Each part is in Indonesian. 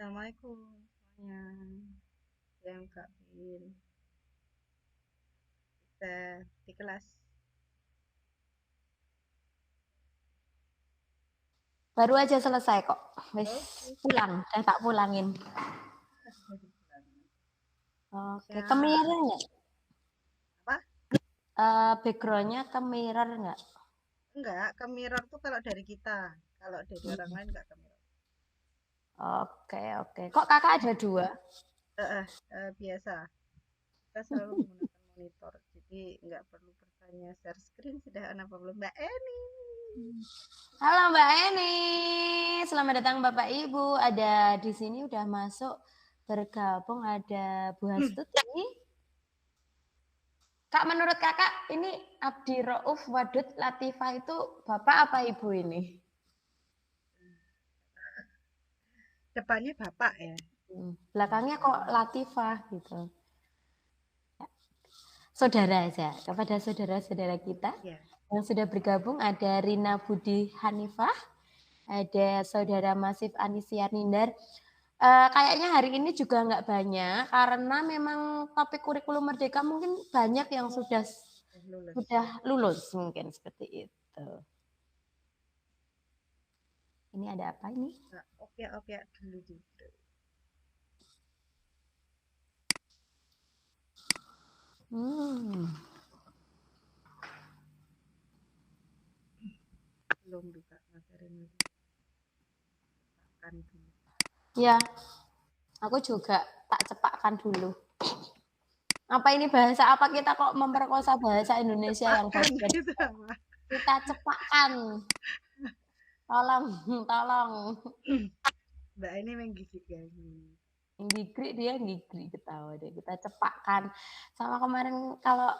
Assalamualaikum semuanya. Yang Kak Bin, kita di kelas. Baru aja selesai kok. Wis Oke. pulang, udah tak pulangin. Oke, ke Siap. mirror nggak? Apa? Backgroundnya ke mirror nggak? Enggak, ke mirror tuh kalau dari kita. Kalau dari orang lain enggak ke mirror. Oke, oke. Kok kakak ada dua? Biasa. Kita selalu menggunakan monitor. Jadi enggak perlu bertanya share screen sudah apa belum Mbak Eni. Halo Mbak Eni, selamat datang Bapak Ibu. Ada di sini udah masuk bergabung ada Bu Hastuti. Kak, menurut kakak ini Abdi Rauf Wadud Latifah itu bapak apa ibu ini? Depannya Bapak ya. Belakangnya kok Latifah gitu. Saudara aja kepada saudara-saudara kita Ya. yang sudah bergabung ada Rina Budi Hanifah, ada saudara Masif Anisia Nindar. Kayaknya hari ini juga nggak banyak karena memang topik kurikulum merdeka mungkin banyak yang sudah Lulus. lulus mungkin seperti itu. Ini ada apa ini? Nah, oke dulu gitu. Hmm. Belum buka materi akan dulu. Ya, aku juga tak cepakkan dulu. Apa ini bahasa apa kita kok memperkosa bahasa Indonesia yang Cepatkan baik? gitu apa? Kita cepakkan. Tolong, tolong. Mbak ini menggigit ya. Gigri dia gigri ketawa deh. Kita cepakkan. Sama kemarin kalau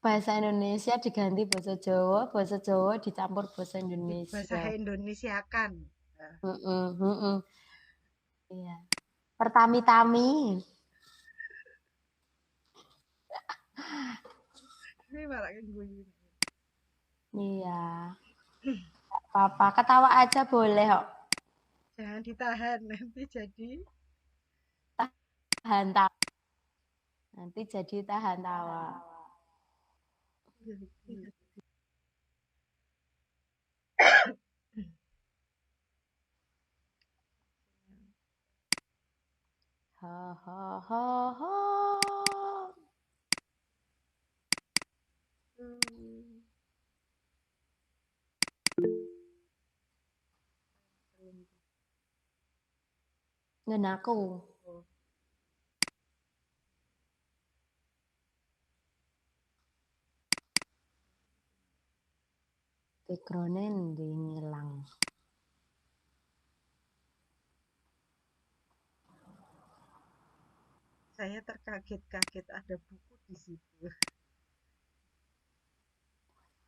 bahasa Indonesia diganti bahasa Jawa dicampur bahasa Bahasa Indonesia. Indonesia kan. Nah, Iya. Pertami-tami. ini malah guyu. Iya. Apa-apa. Ketawa aja boleh kok. Jangan ditahan nanti jadi Tahan tawa. Nanti jadi tahan tawa. Ha ha ha ha. Dan aku. Background-nya ngilang. Saya terkaget-kaget ada buku di situ.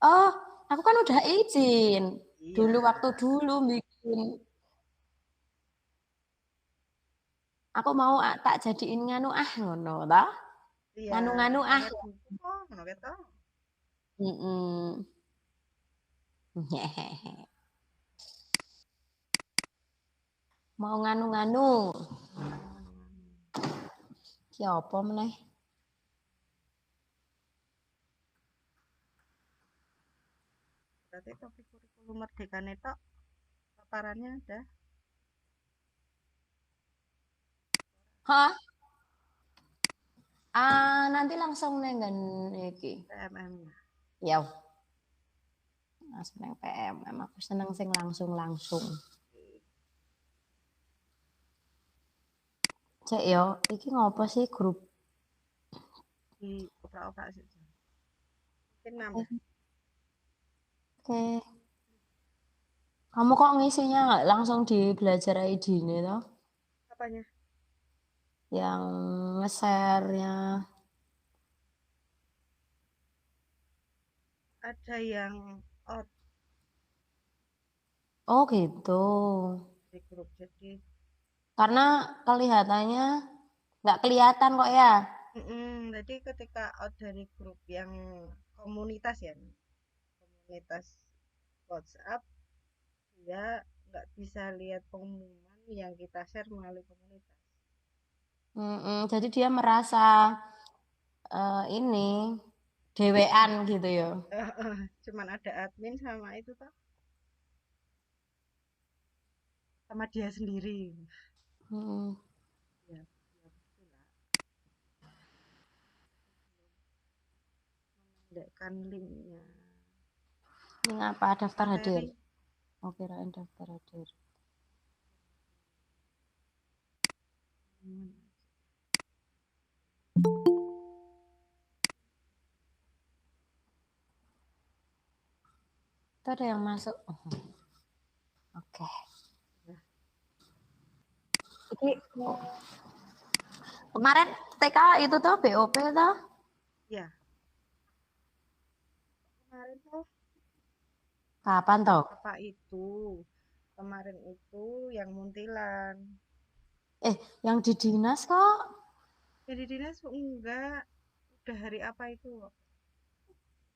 Oh, aku kan udah izin. Iya. Dulu waktu dulu bikin. Aku mau tak jadiin nganu ngono ta. Iya, Nganu-nganu lewat buku kok ngono keto. Heeh. Mau nganu-nganu. Ki apa meneh? Berarti topik kurikulum merdeka netok paparannya ada. Hah? Nanti langsung nenggan iki. PMM-nya. Ya. Langsung neng PMM. Aku seneng sing langsung-langsung. Cek yo, iki ngopo sih grup? Di opera-opera saja. Mungkin nambah. Oke. Kamu kok ngisinya nggak langsung di belajar ID ini toh? Apanya? Yang nge-share-nya. Ada yang out Oh gitu. di grup. Jadi Karena kelihatannya nggak kelihatan kok ya. jadi ketika out dari grup yang komunitas ya, komunitas WhatsApp, dia nggak bisa lihat pengumuman yang kita share melalui komunitas. Jadi dia merasa ini dewean gitu ya. Cuman ada admin sama itu toh, sama dia sendiri. Ya, ya begitulah. Memendekkan linknya. Link apa? Daftar hadir. Materi. Oh, kirain daftar hadir. Itu ada yang masuk. Oke. Ini kemarin TK itu tuh BOP tuh. Ya. Kemarin tuh Kapan toh? apa itu? Kemarin itu yang Muntilan. Yang di dinas kok. Jadi dinas enggak. Udah hari apa itu?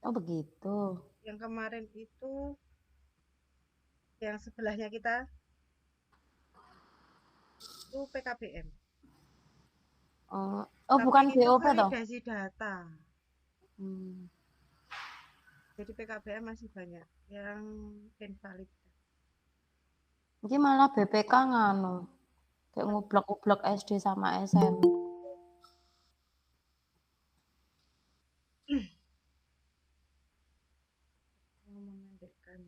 Oh begitu. Yang kemarin itu yang sebelahnya kita itu PKBM. Oh Tapi bukan itu BOP toh? validasi data. Jadi PKBM masih banyak yang invalid. Ini malah BPK nganu. Kayak ngublok-ngublok SD sama SMP. Memendekkan.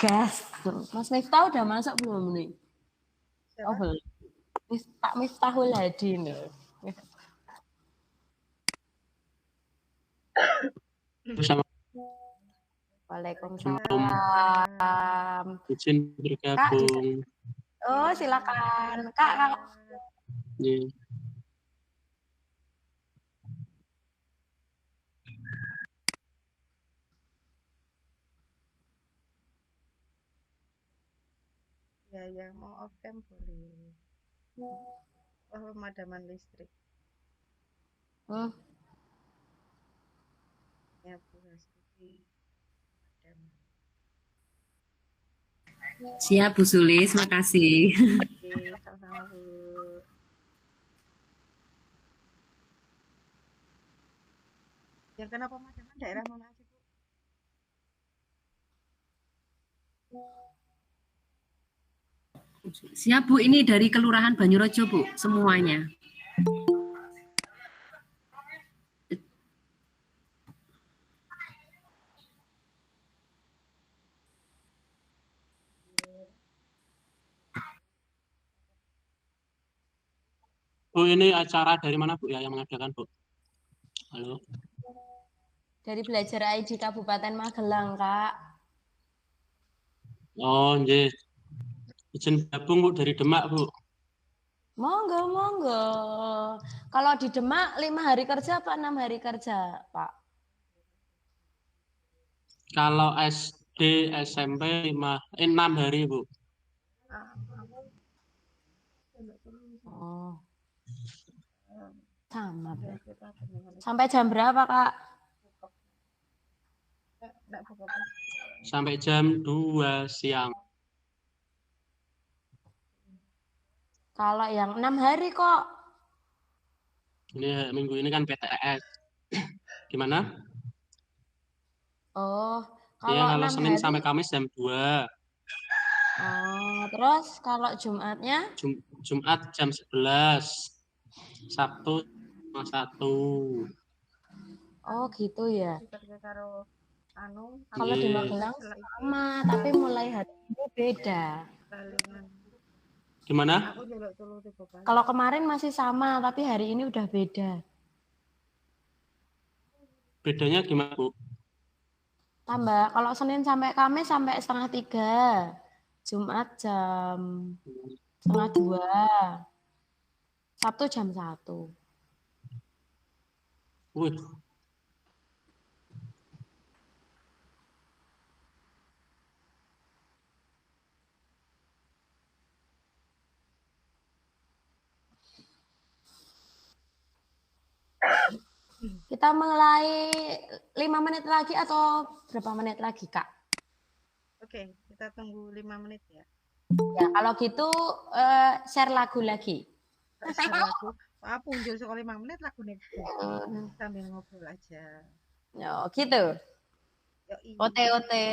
Gas. Mas Miftah udah masuk belum nih? Siapa? Oh belum. Pak Miftahul Hadi nih. Waalaikumsalam. Izin bergabung. Oh silakan Kak. Yeah. Ya, yang mau off cam boleh. Pemadaman listrik. Ya, Bu Hastuti. Siap Bu Sulis, makasih. Oke, sama-sama Bu. Yang kena pemadaman daerah mana aja Bu? Siap Bu, ini dari Kelurahan Banyurejo Bu, semuanya. Bu, ini acara dari mana Bu ya yang mengadakan Bu? Halo. Dari Belajar ID Kabupaten Magelang Kak. Oh, nggih. Izin gabung Bu dari Demak Bu. Monggo. Kalau di Demak 5 hari kerja apa 6 hari kerja Pak? Kalau SD, SMP 6 hari Bu. Oh. Sama. Sampai jam berapa Kak? Sampai jam 2 siang. Kalau yang 6 hari kok. Ini minggu ini kan PTS. Gimana? Oh, Iya, kalau kalau 6 Senin hari. sampai Kamis jam 2. Oh, terus kalau Jumatnya? Jumat jam 11. Sabtu jam 1. Oh, gitu ya. Kalau di Iya. Magelang sama, tapi mulai hari ini beda. Gimana? Kalau kemarin masih sama, tapi hari ini udah beda. Bedanya gimana Bu? Tambah kalau Senin sampai Kamis sampai 1:30. Jumat jam 1:30. Sabtu jam 1. Wih, Kita mulai 5 menit lagi atau berapa menit lagi, Kak? Oke, kita tunggu 5 menit ya. Ya, kalau gitu share lagu lagi. Share lagu. Wah, punjul soal 5 menit lagu nih. Hmm. Sambil ngobrol aja. Oh, gitu. Yoi. Ote-ote.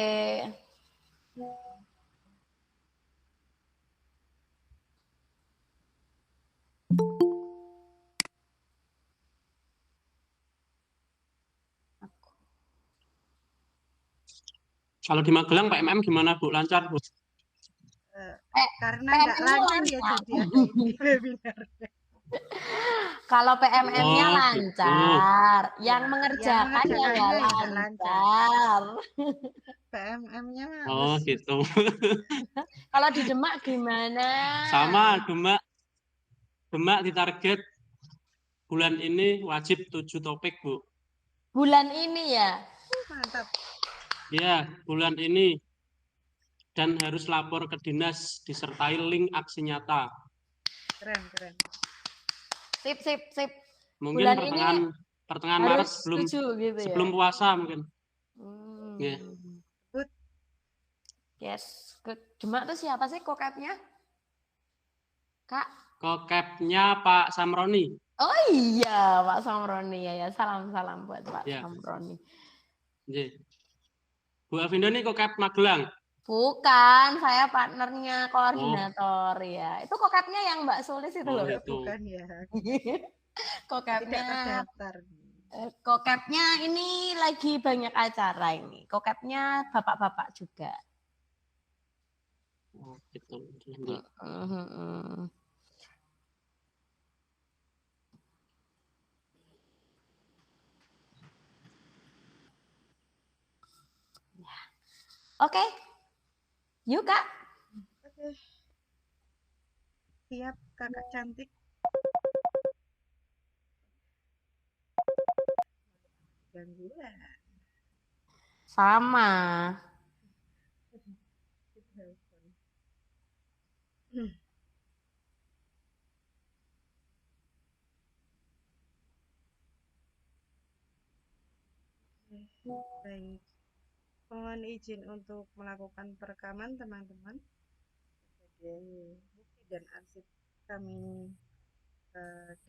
kalau di Magelang PMM gimana Bu? Lancar Bu? Karena nggak PMM-nya lancar ya lancar. jadi ada ini webinarnya. Kalau PMM-nya Oh, lancar, gitu. yang Ya, mengerjakan yang ya nggak mengerjakannya ya nggak lancar. PMM-nya Oh, harus gitu. Kalau di Demak gimana? Sama Demak ditarget bulan ini wajib 7 topik, Bu. Bulan ini ya. mantap. Ya, bulan ini. Dan harus lapor ke dinas disertai link aksi nyata. Keren, keren. Sip. Mungkin Bulan pertengahan ini Maret harus setuju gitu sebelum ya. puasa mungkin. Ya. Good. Yes, good. Demak tuh siapa sih kokapnya? Kak? Kokapnya Pak Samroni. Oh iya, Pak Samroni ya. Salam buat Pak Ya. Samroni. Ya. Bu Avinda nih kokap Magelang. Bukan, saya partnernya koordinator ya. Itu kokapnya yang Mbak Sulis itu loh. Itu. Bukan ya. Kokapnya. Tidak terdaftar. Kokapnya ini lagi banyak acara ini. Kokapnya bapak-bapak juga. Oh, gitu. Oke. Yuk, Kak. Oke. Siap, kakak cantik. Gangguan. Sama. Baik. Mohon izin untuk melakukan perekaman teman-teman sebagai bukti dan arsip kami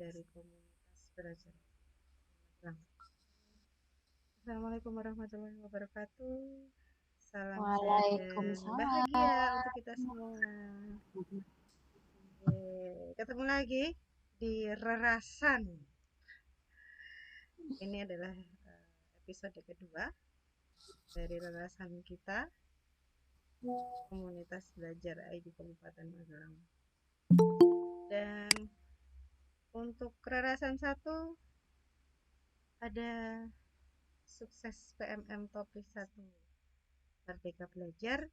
dari komunitas belajar. Assalamualaikum warahmatullahi wabarakatuh. Salam sehat dan bahagia untuk kita semua. Ketemu lagi di Rerasan. Ini adalah episode kedua dari Rerasan kita, komunitas belajar ID Kabupaten Magelang. Dan untuk Rerasan 1 ada sukses PMM topik 1 Merdeka Belajar.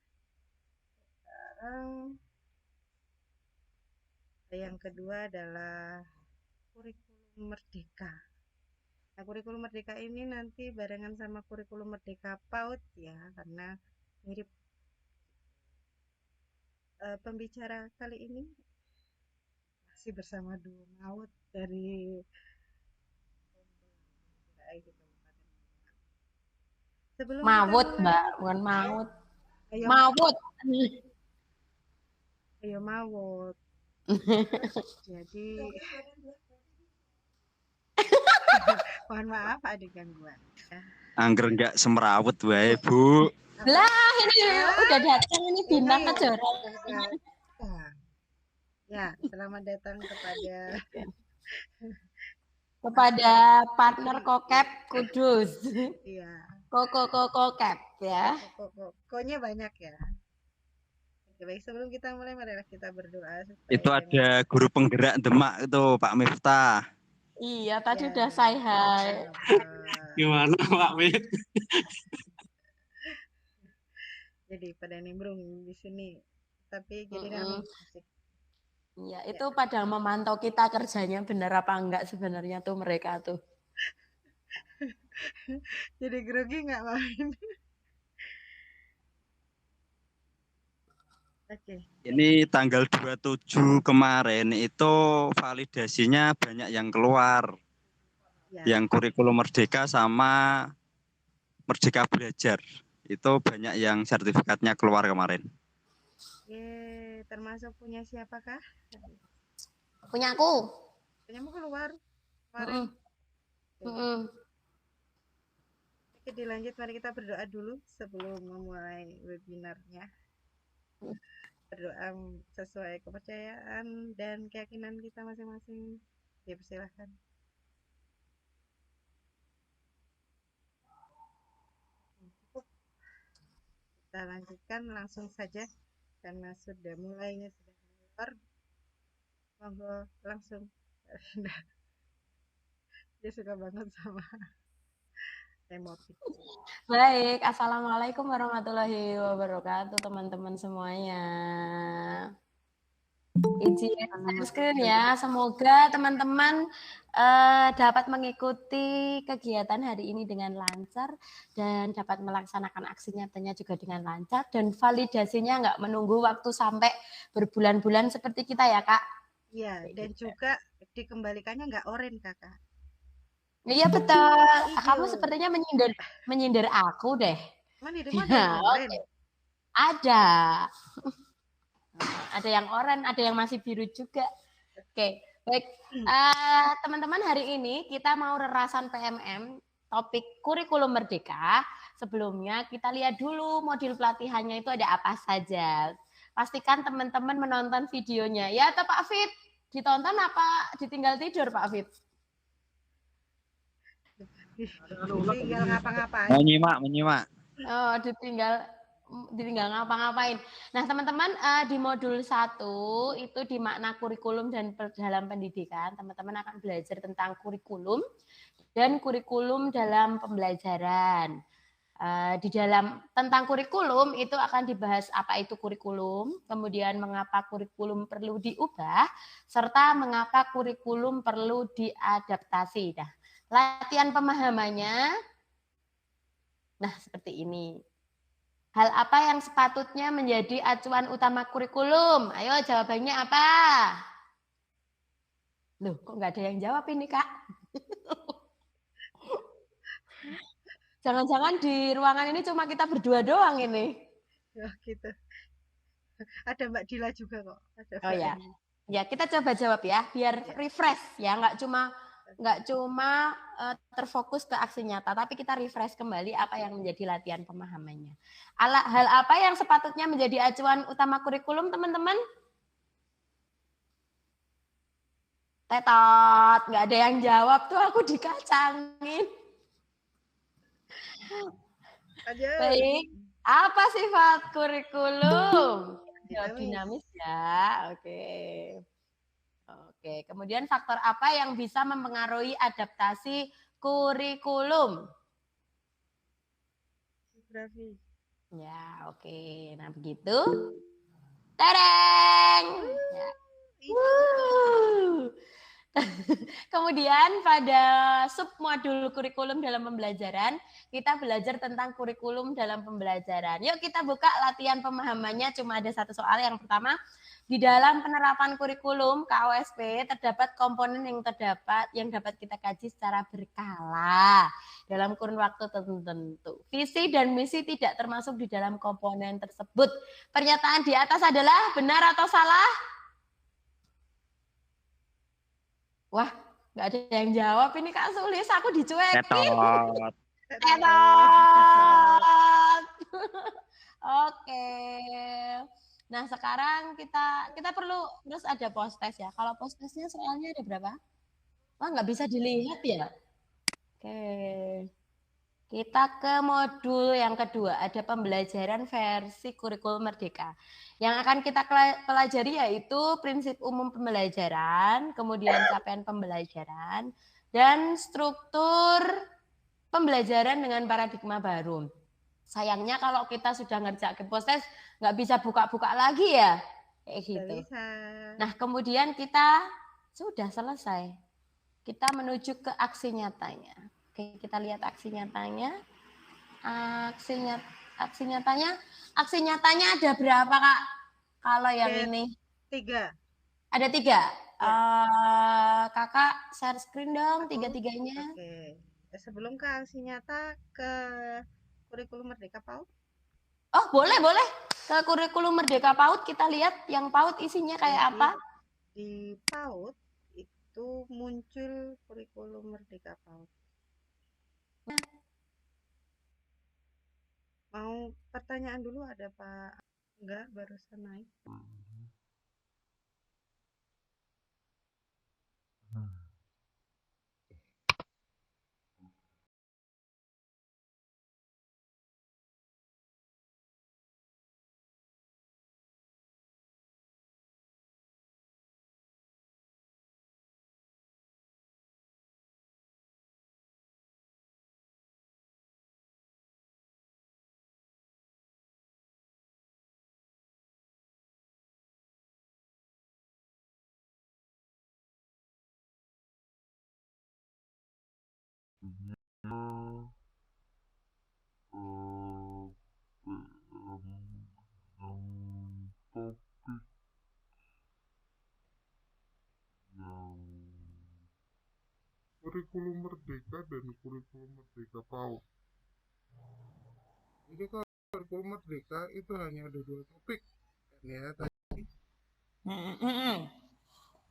Sekarang yang kedua adalah kurikulum Merdeka. Nah, kurikulum Merdeka ini nanti barengan sama kurikulum Merdeka PAUD ya, karena mirip. Pembicara kali ini masih bersama duo Maut dari Sebelum Maut, kita mulai, Mbak, bukan maut. Ayo, Maut. Ayo Maut. Jadi mohon maaf ada gangguan. Angger nggak semrawut wae, Bu. Lah, ini udah datang ini bintang kejora. Ya, selamat datang kepada partner kokep Kudus. Iya. Kokep ya. Koknya banyak ya. Oke, baik, sebelum kita mulai marilah kita berdoa. Itu ada guru penggerak Demak itu Pak Miftah. Iya, tadi udah say hi. Gimana Pak Mit? jadi pada nimbrung di sini. Tapi jadi kami asik. Iya, itu pada memantau kita kerjanya benar apa enggak sebenarnya tuh mereka tuh. Jadi grogi nggak main? Oke. Ini tanggal 27 kemarin itu validasinya banyak yang keluar. Ya. Yang kurikulum Merdeka sama Merdeka Belajar. Itu banyak yang sertifikatnya keluar kemarin. Termasuk punya siapakah? Punya aku. Punyamu keluar kemarin. Oke, dilanjut. Mari kita berdoa dulu sebelum memulai webinarnya. Berdoa sesuai kepercayaan dan keyakinan kita masing-masing. Ya, persilahkan. Kita lanjutkan langsung saja karena sudah mulainya sudah keluar. Monggo langsung. Dia suka banget sama emosi. Baik, assalamualaikum warahmatullahi wabarakatuh teman-teman semuanya. Izin share screen ya, semoga teman-teman dapat mengikuti kegiatan hari ini dengan lancar dan dapat melaksanakan aksi nyatanya juga dengan lancar dan validasinya nggak menunggu waktu sampai berbulan-bulan seperti kita ya Kak. Iya, dan juga dikembalikannya nggak oren Kakak. Iya betul. Kamu sepertinya menyindir aku deh. Mana di mana yang oren? Ada. Ada yang oranye, ada yang masih biru juga. Oke, baik. Teman-teman, hari ini kita mau rerasan PMM, topik kurikulum merdeka. Sebelumnya kita lihat dulu modul pelatihannya itu ada apa saja. Pastikan teman-teman menonton videonya. Ya, atau Pak Fit? Ditonton apa ditinggal tidur Pak Fit? Tinggal ngapa-ngapain. Menyimak. Oh, ditinggal ngapa-ngapain. Nah, teman-teman di modul 1 itu di makna kurikulum dan dalam pendidikan, teman-teman akan belajar tentang kurikulum dan kurikulum dalam pembelajaran. Di dalam tentang kurikulum itu akan dibahas apa itu kurikulum, kemudian mengapa kurikulum perlu diubah, serta mengapa kurikulum perlu diadaptasi. Nah, latihan pemahamannya, nah seperti ini. Hal apa yang sepatutnya menjadi acuan utama kurikulum? Ayo jawabannya apa? Loh, kok nggak ada yang jawab ini, Kak? Jangan-jangan di ruangan ini cuma kita berdua doang ini. Ya, gitu. Ada Mbak Dila juga kok. Oh ya. Ya, kita coba jawab ya, biar refresh ya, nggak cuma terfokus ke aksi nyata, tapi kita refresh kembali apa yang menjadi latihan pemahamannya. Hal apa yang sepatutnya menjadi acuan utama kurikulum, teman-teman? Tetot, nggak ada yang jawab tuh, aku dikacangin. Baik, apa sifat kurikulum? Dinamis ya, oke. Oke, kemudian faktor apa yang bisa mempengaruhi adaptasi kurikulum? Geografi. Ya, oke. Nah, begitu. Tereng. Ya. Kemudian pada submodul kurikulum dalam pembelajaran, kita belajar tentang kurikulum dalam pembelajaran. Yuk kita buka latihan pemahamannya, cuma ada satu soal. Yang pertama, di dalam penerapan kurikulum KOSP terdapat komponen yang dapat kita kaji secara berkala dalam kurun waktu tertentu. Visi dan misi tidak termasuk di dalam komponen tersebut. Pernyataan di atas adalah benar atau salah? Wah, nggak ada yang jawab. Ini Kak Sulis, aku dicuekin. Tetot. Oke. Nah, sekarang kita perlu terus ada post test ya. Kalau post testnya soalnya ada berapa? Wah, nggak bisa dilihat ya. Oke. Kita ke modul yang kedua, ada pembelajaran versi kurikulum merdeka. Yang akan kita pelajari yaitu prinsip umum pembelajaran, kemudian capaian pembelajaran, dan struktur pembelajaran dengan paradigma baru. Sayangnya kalau kita sudah ngerjain proses nggak bisa buka-buka lagi ya, kayak Nggak gitu. bisa. Nah, kemudian kita sudah selesai. Kita menuju ke aksi nyatanya. Oke, kita lihat aksi nyatanya. Aksi nyatanya ada berapa, Kak? Kalau yang Ada ini 3. ada 3. Ya. Kakak share screen dong Aku? tiga-tiganya. Oke. Sebelum ke aksi nyata ke kurikulum Merdeka PAUD. Oh, boleh. Ke kurikulum Merdeka PAUD kita lihat yang PAUD isinya kayak Jadi, apa? di PAUD itu muncul kurikulum Merdeka PAUD. Mau pertanyaan dulu ada Pak? Enggak, barusan naik. Kurikulum Merdeka dan kurikulum Merdeka PAUD. Jadi kalau kurikulum Merdeka itu hanya ada 2 topik kan ya.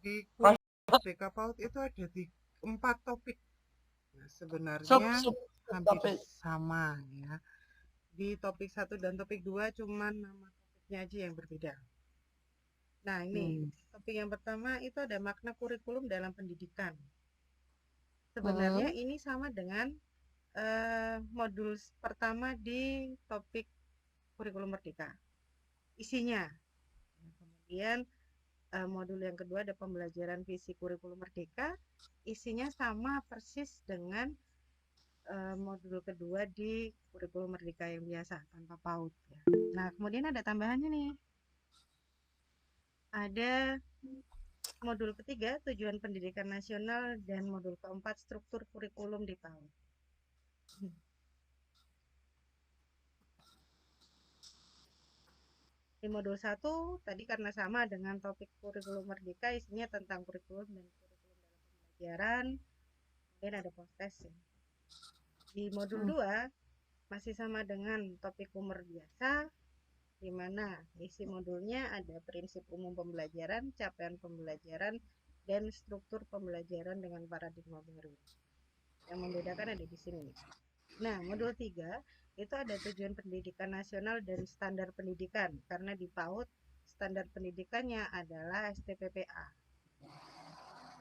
Di kurikulum Merdeka PAUD itu ada 4 topik. Nah, sebenarnya hampir sama ya. Di topik 1 dan topik 2 cuman nama topiknya aja yang berbeda. Nah, ini topik yang pertama itu ada makna kurikulum dalam pendidikan. Sebenarnya ini sama dengan modul pertama di topik kurikulum Merdeka. Isinya. Kemudian modul yang kedua ada pembelajaran visi kurikulum Merdeka. Isinya sama persis dengan modul kedua di kurikulum Merdeka yang biasa tanpa PAUD. Ya. Nah, kemudian ada tambahannya nih. Ada modul ketiga tujuan pendidikan nasional dan modul keempat struktur kurikulum di PAUD. Di modul 1 tadi karena sama dengan topik kurikulum Merdeka, isinya tentang kurikulum dan kurikulum dalam pembelajaran. Kemudian ada post-test ya. Di modul 2 masih sama dengan topik umur biasa, di mana isi modulnya ada prinsip umum pembelajaran, capaian pembelajaran, dan struktur pembelajaran dengan paradigma baru. Yang membedakan ada di sini. Nah, modul 3 itu ada tujuan pendidikan nasional dan standar pendidikan, karena di PAUD standar pendidikannya adalah STPPA.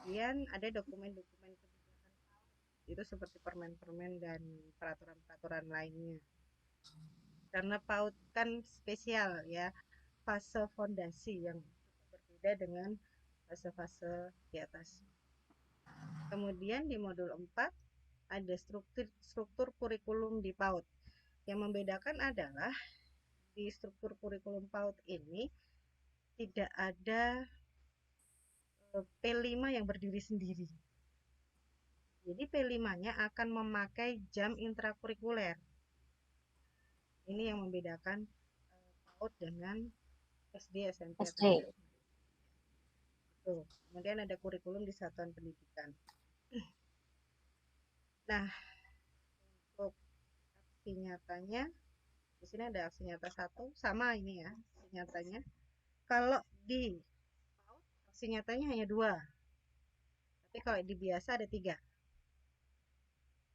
Kemudian ada dokumen-dokumen kebijakan PAUD, itu seperti permen-permen dan peraturan-peraturan lainnya. Karena PAUD kan spesial ya, fase fondasi yang berbeda dengan fase-fase di atas. Kemudian di modul 4 ada struktur kurikulum di PAUD. Yang membedakan adalah di struktur kurikulum PAUD ini tidak ada P5 yang berdiri sendiri. Jadi P5-nya akan memakai jam intrakurikuler. Ini yang membedakan PAUD dengan SD, SMP, atau SMA. Tuh. Kemudian ada kurikulum di satuan pendidikan. Nah, untuk aksi nyatanya, di sini ada aksi nyata 1, sama ini ya, aksi nyatanya. Kalau di PAUD, aksi nyatanya hanya 2. Tapi kalau di biasa ada 3.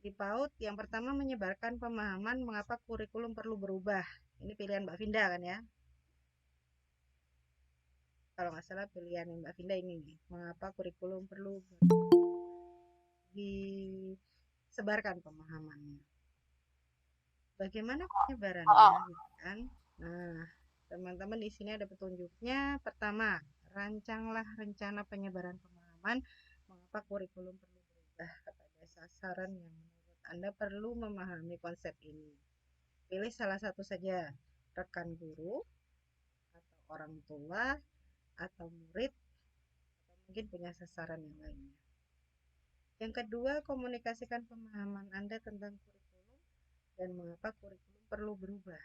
Di PAUD, yang pertama menyebarkan pemahaman mengapa kurikulum perlu berubah. Ini pilihan Mbak Vinda kan ya? Kalau nggak salah pilihan Mbak Vinda ini nih, mengapa kurikulum perlu disebarkan pemahamannya. Bagaimana penyebarannya, gitu kan? Nah, teman-teman di sini ada petunjuknya. Pertama, rancanglah rencana penyebaran pemahaman mengapa kurikulum perlu berubah kepada sasaran yang menurut Anda perlu memahami konsep ini. Pilih salah satu saja, rekan guru, atau orang tua, atau murid, atau mungkin punya sasaran yang lainnya. Yang kedua, komunikasikan pemahaman Anda tentang kurikulum dan mengapa kurikulum perlu berubah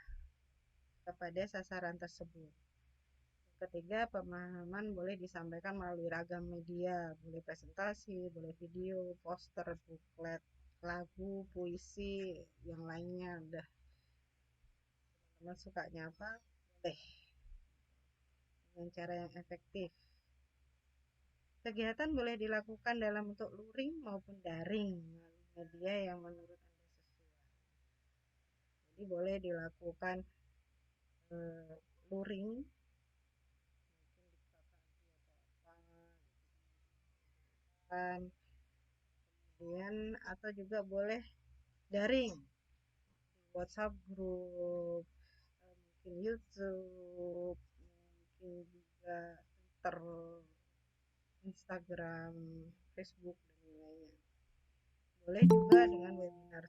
kepada sasaran tersebut. Yang ketiga, pemahaman boleh disampaikan melalui ragam media, boleh presentasi, boleh video, poster, buklet, lagu, puisi, yang lainnya. Udah teman-teman sukanya apa, boleh dengan cara yang efektif. Kegiatan boleh dilakukan dalam bentuk luring maupun daring melalui media yang menurut Anda sesuai. Jadi boleh dilakukan luring, kemudian atau juga boleh daring di WhatsApp group, mungkin YouTube, mungkin juga Twitter, Instagram, Facebook, dan lainnya. Boleh juga dengan webinar.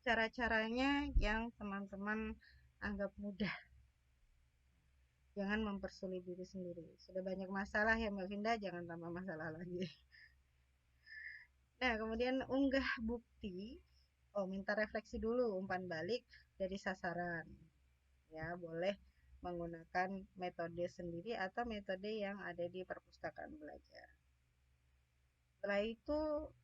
Cara-caranya yang teman-teman anggap mudah. Jangan mempersulit diri sendiri. Sudah banyak masalah ya Mbak Vinda, jangan tambah masalah lagi. Nah, kemudian unggah bukti. Minta refleksi dulu, umpan balik dari sasaran. Ya, boleh menggunakan metode sendiri atau metode yang ada di perpustakaan belajar. Setelah itu,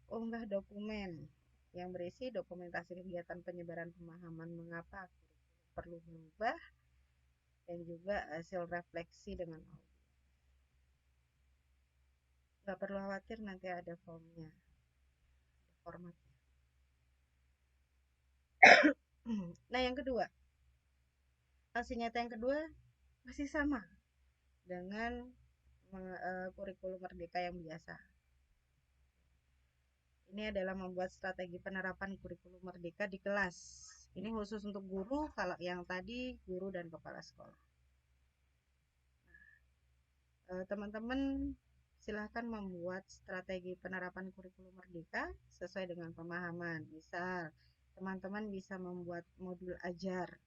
unggah dokumen yang berisi dokumentasi kegiatan penyebaran pemahaman mengapa kurikulum perlu berubah dan juga hasil refleksi dengan audio. Nggak perlu khawatir, nanti ada formnya, ada formatnya. Nah, yang kedua, hasil nyata yang kedua masih sama dengan kurikulum merdeka yang biasa. Ini adalah membuat strategi penerapan kurikulum merdeka di kelas. Ini khusus untuk guru, kalau yang tadi guru dan kepala sekolah. Teman-teman silahkan membuat strategi penerapan kurikulum merdeka sesuai dengan pemahaman. Misal, teman-teman bisa membuat modul ajar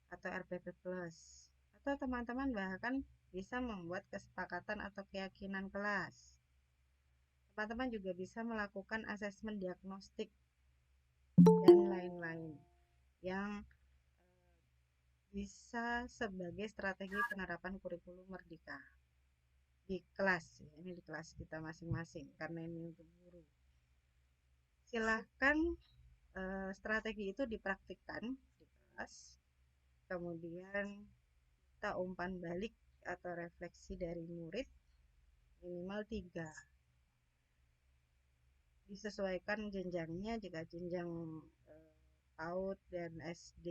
atau RPP Plus, atau teman-teman bahkan bisa membuat kesepakatan atau keyakinan kelas. Teman-teman juga bisa melakukan asesmen diagnostik dan lain-lain yang bisa sebagai strategi penerapan kurikulum merdeka di kelas. Ini di kelas kita masing-masing karena ini untuk guru. Silahkan strategi itu dipraktikkan di kelas, kemudian kita umpan balik atau refleksi dari murid minimal 3. Disesuaikan jenjangnya, jika jenjang PAUD dan SD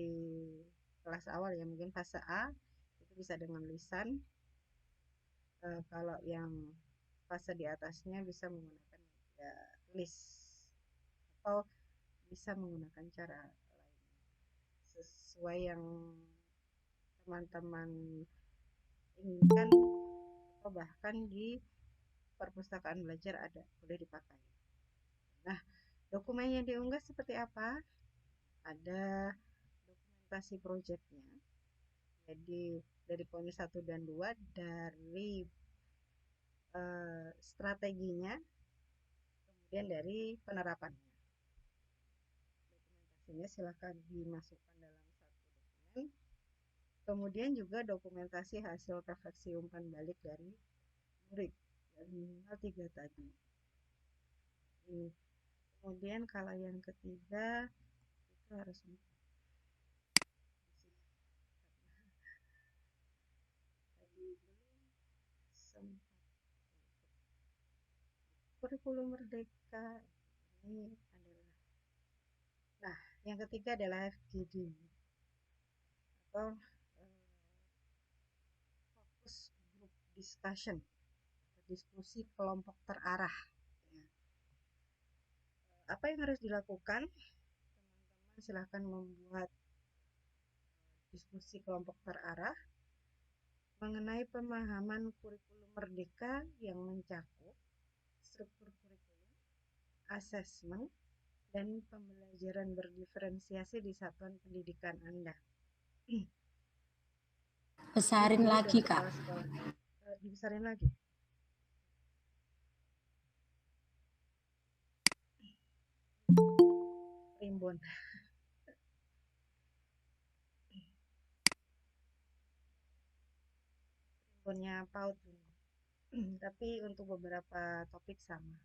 kelas awal ya mungkin fase A itu bisa dengan lisan. Kalau yang fase di atasnya bisa menggunakan media tulis atau bisa menggunakan cara lain sesuai yang teman-teman inginkan, atau bahkan di perpustakaan belajar ada, boleh dipakai. Nah, dokumen yang diunggah seperti apa? Ada dokumentasi proyeknya, jadi dari poin 1 dan 2, dari strateginya, kemudian dari penerapannya. Dokumentasinya silahkan dimasukkan dalam satu dokumen. Kemudian juga dokumentasi hasil refleksi umpan balik dari murid, yang minimal 3 tadi. Ini. Kemudian kalau yang ketiga itu harus kurikulum merdeka ini adalah, nah yang ketiga adalah FGD atau fokus group discussion, diskusi kelompok terarah ya. Apa yang harus dilakukan? Teman-teman silahkan membuat diskusi kelompok terarah mengenai pemahaman kurikulum merdeka yang mencakup struktur kurikulum, asesmen, dan pembelajaran berdiferensiasi di satuan pendidikan Anda. Besarin Guru lagi, dan Kak. kepala sekolah. Dibesarin lagi. Primbon. Primbonnya PAUD ini. Tapi untuk beberapa topik sama.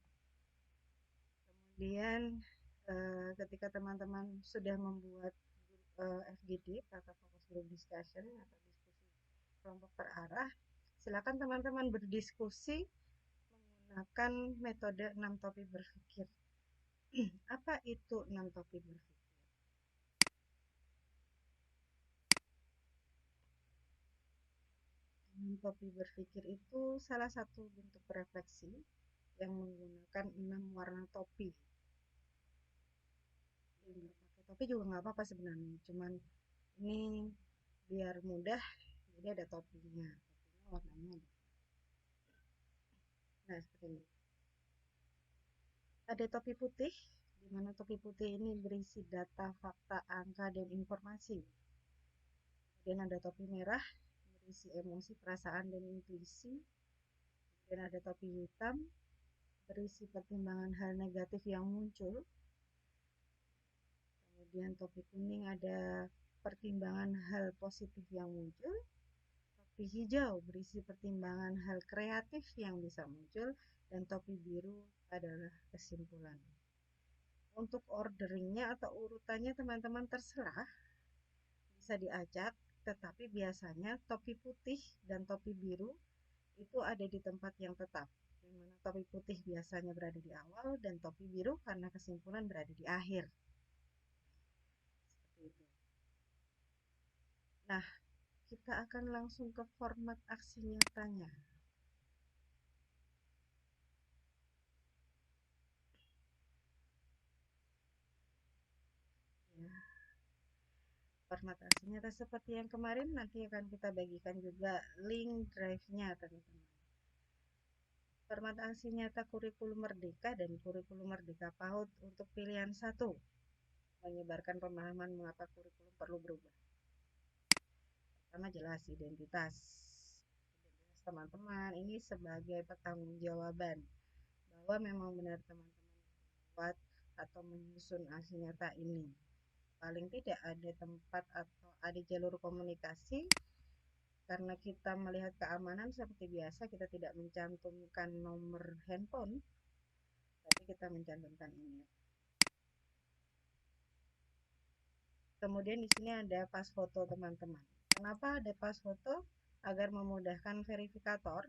Kemudian ketika teman-teman sudah membuat FGD atau Focus Group Discussion atau diskusi kelompok terarah, silakan teman-teman berdiskusi menggunakan metode 6 topik berpikir. Apa itu 6 topik berpikir? 6 topik berpikir itu salah satu bentuk refleksi yang menggunakan 6 warna topi. Pakai topi juga nggak apa-apa sebenarnya, cuman ini biar mudah, jadi ada topinya warnanya. Nah, seperti ini. Ada topi putih, di mana topi putih ini berisi data, fakta, angka, dan informasi. Kemudian ada topi merah, berisi emosi, perasaan, dan intuisi. Dan ada topi hitam, berisi pertimbangan hal negatif yang muncul. Kemudian topi kuning ada pertimbangan hal positif yang muncul. Topi hijau berisi pertimbangan hal kreatif yang bisa muncul, dan topi biru adalah kesimpulan. Untuk orderingnya atau urutannya teman-teman terserah, bisa diacak, tetapi biasanya topi putih dan topi biru itu ada di tempat yang tetap, di mana topi putih biasanya berada di awal dan topi biru karena kesimpulan berada di akhir. Seperti itu. Nah, kita akan langsung ke format aksi nyatanya. Ya. Format aksi nyata seperti yang kemarin, nanti akan kita bagikan juga link drive-nya, teman-teman. Format aksi nyata kurikulum merdeka dan kurikulum merdeka PAUD untuk pilihan 1. Menyebarkan pemahaman mengapa kurikulum perlu berubah. Pertama, jelas identitas teman-teman ini sebagai pertanggungjawaban bahwa memang benar teman-teman membuat atau menyusun aksi nyata ini. Paling tidak ada tempat atau ada jalur komunikasi, karena kita melihat keamanan seperti biasa, kita tidak mencantumkan nomor handphone, tapi kita mencantumkan email. Kemudian di sini ada pas foto teman-teman. Kenapa ada pas foto? Agar memudahkan verifikator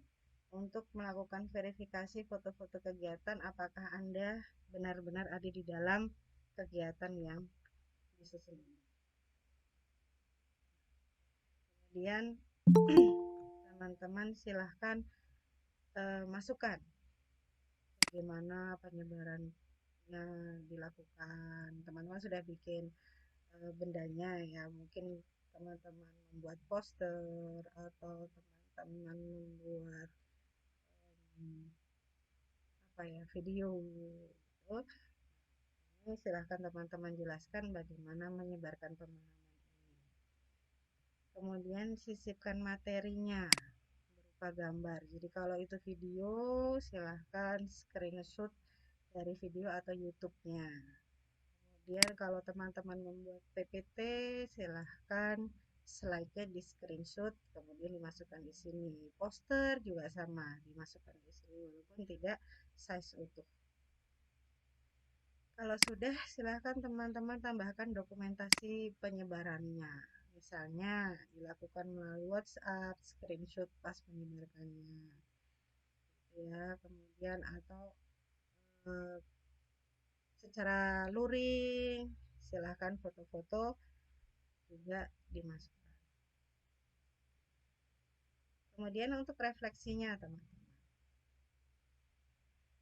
untuk melakukan verifikasi foto-foto kegiatan apakah Anda benar-benar ada di dalam kegiatan yang disusun. Kemudian teman-teman silahkan masukkan bagaimana penyebarannya dilakukan. Teman-teman sudah bikin bendanya ya, mungkin teman-teman membuat poster atau teman-teman membuat video gitu. Ini silahkan teman-teman jelaskan bagaimana menyebarkan pemahaman ini. Kemudian sisipkan materinya berupa gambar. Jadi kalau itu video, silahkan screenshot dari video atau YouTube-nya. Kemudian kalau teman-teman membuat PPT, silahkan slide-nya di screenshot, kemudian dimasukkan di sini. Poster juga sama, dimasukkan di sini walaupun tidak size utuh. Kalau sudah, silahkan teman-teman tambahkan dokumentasi penyebarannya. Misalnya dilakukan melalui WhatsApp, screenshot pas menyebarkannya. Ya, kemudian atau secara luring, silahkan foto-foto juga dimasukkan. Kemudian untuk refleksinya,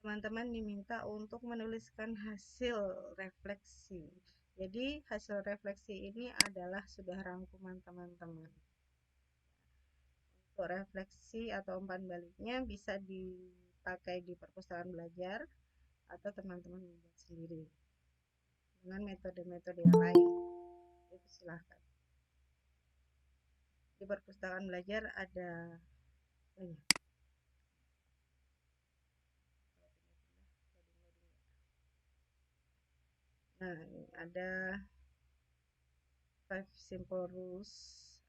teman-teman diminta untuk menuliskan hasil refleksi. Jadi hasil refleksi ini adalah sudah rangkuman teman-teman. Untuk refleksi atau umpan baliknya bisa dipakai di perpustakaan belajar atau teman-teman membuat sendiri. dengan metode-metode yang lain. Itu silahkan. Di perpustakaan belajar ada ini. Nah, ini ada 5 simple rules,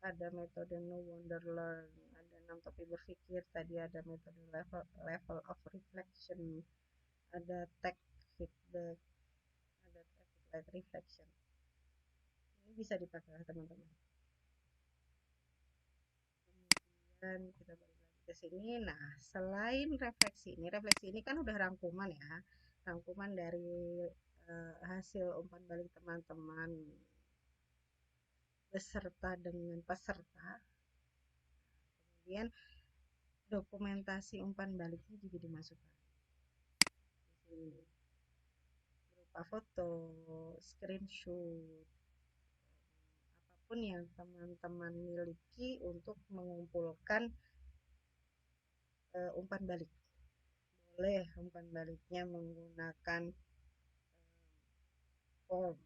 ada metode no wonder learn, ada 6 topik berpikir, tadi ada metode level of reflection, ada tech feedback, ada traffic light reflection. Ini bisa dipakai oleh teman-teman. Kemudian kita balik lagi ke sini. Nah, selain refleksi ini kan udah rangkuman ya, rangkuman dari hasil umpan balik teman-teman beserta dengan peserta. Kemudian dokumentasi umpan baliknya juga dimasukkan di sini berupa foto, screenshot, apapun yang teman-teman miliki untuk mengumpulkan umpan balik. Boleh umpan baliknya menggunakan form,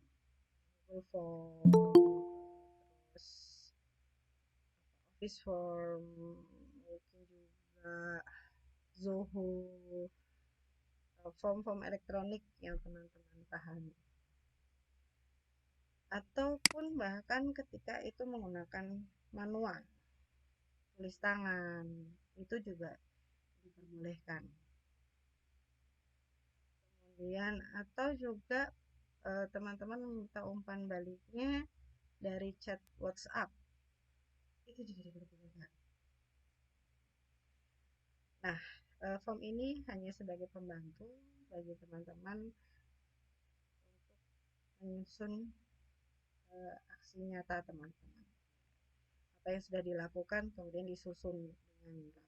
Google Form, terus Office Form, mungkin juga Zoho, form-form elektronik yang teman-teman pahami. Ataupun bahkan ketika itu menggunakan manual, tulis tangan, itu juga diperbolehkan. Kemudian atau juga teman-teman meminta umpan baliknya dari chat WhatsApp, itu juga diperbolehkan. Nah, form ini hanya sebagai pembantu bagi teman-teman untuk menyusun aksi nyata teman-teman. Apa yang sudah dilakukan kemudian disusun dengan rapi.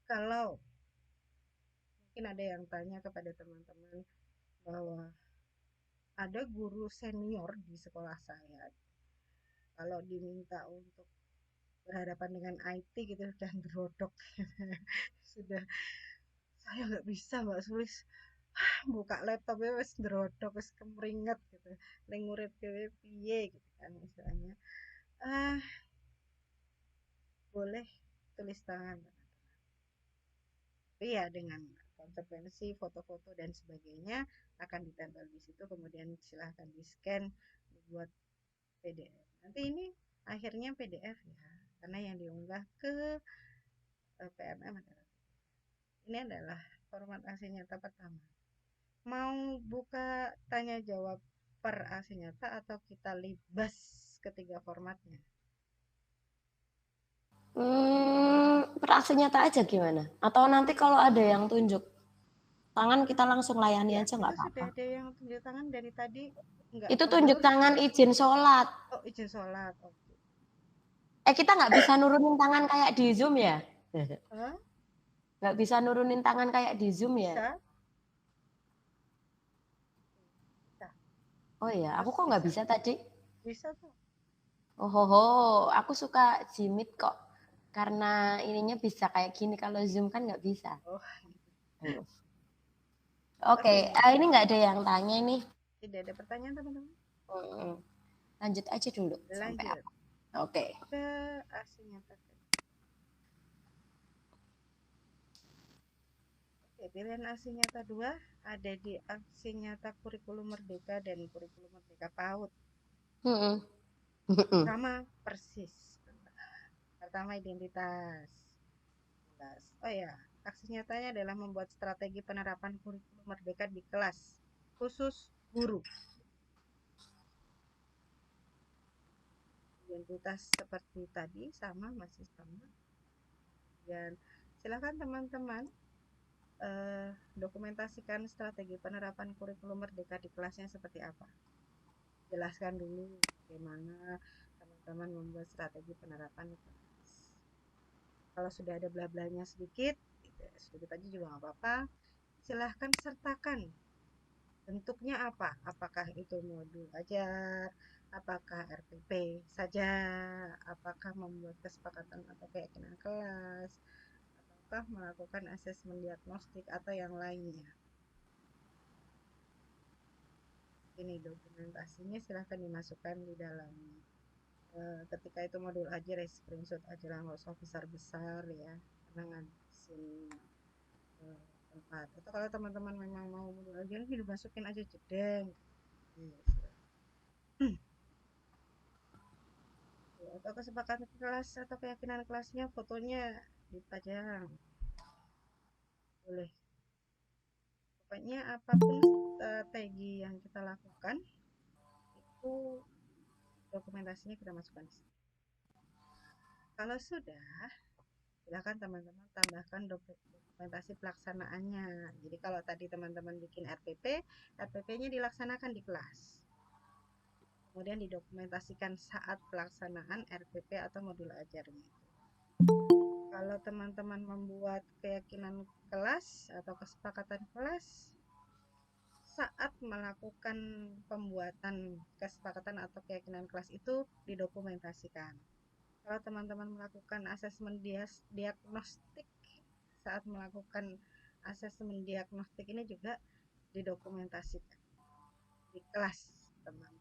Kalau mungkin ada yang tanya kepada teman-teman bahwa ada guru senior di sekolah saya, kalau diminta untuk berhadapan dengan IT gitu dan berodok sudah saya nggak bisa Mbak Sulis, buka laptopnya wes berodok wes kemeringet gitu, lengurit ke piye gitu kan istilahnya. Boleh tulis tangan, tapi ya dengan konsekuensi foto-foto dan sebagainya akan ditempel di situ, kemudian silahkan di scan dibuat PDF. Nanti ini akhirnya PDF ya, karena yang diunggah ke PMM adalah ini adalah format aksi nyata pertama. Mau buka tanya jawab per aksi nyata atau kita libas ketiga formatnya? Per aksi nyata aja gimana? Atau nanti kalau ada yang tunjuk tangan kita langsung layani Ya, aja nggak itu apa-apa. sudah ada yang tunjuk tangan dari tadi. Enggak, Itu tunjuk tangan izin sholat. Oh, izin sholat. Oke. Kita nggak bisa nurunin tangan kayak di Zoom ya? Hah? Nggak bisa nurunin tangan kayak di Zoom ya? Bisa? Bisa. Oh iya, aku Terus kok nggak bisa. bisa tadi? Bisa tuh. Oh, aku suka Jimit kok. Karena ininya bisa kayak gini, kalau Zoom kan nggak bisa. Oh. Oke, ini nggak ada yang tanya nih. Tidak ada pertanyaan teman-teman? Lanjut aja dulu. Sampai Lanjut. apa? Oke. Ke aksi nyata. Oke, pilihan aksi nyata 2 ada di aksi nyata kurikulum merdeka dan kurikulum merdeka PAUD. Sama persis. Pertama identitas. Oh ya, aksi nyatanya adalah membuat strategi penerapan kurikulum merdeka di kelas, khusus guru. Identitas seperti tadi sama, masih sama. Dan silakan teman-teman dokumentasikan strategi penerapan kurikulum merdeka di kelasnya seperti apa. Jelaskan dulu bagaimana teman-teman membuat strategi penerapan di kelas. Kalau sudah ada bla-blanya sedikit aja juga nggak apa-apa. Silahkan sertakan bentuknya apa, apakah itu modul ajar, apakah RPP saja, apakah membuat kesepakatan atau keyakinan kelas, ataukah melakukan asesmen diagnostik atau yang lainnya. ini dokumentasinya silahkan dimasukkan di dalam ketika itu modul aja, screenshot aja lah, nggak usah besar-besar ya, karena ngabisin tempat. Atau kalau teman-teman memang mau modul aja, dimasukin aja jedeng. Atau kesepakatan kelas atau keyakinan kelasnya, fotonya dipajang, boleh. Pokoknya apapun strategi yang kita lakukan itu dokumentasinya kita masukkan di sini. Kalau sudah, silakan teman-teman tambahkan dokumentasi pelaksanaannya. Jadi kalau tadi teman-teman bikin RPP, RPP-nya dilaksanakan di kelas. Kemudian didokumentasikan saat pelaksanaan RPP atau modul ajarnya. Kalau teman-teman membuat keyakinan kelas atau kesepakatan kelas, saat melakukan pembuatan kesepakatan atau keyakinan kelas itu didokumentasikan. Kalau teman-teman melakukan asesmen diagnostik, saat melakukan asesmen diagnostik ini juga didokumentasikan di kelas teman-teman.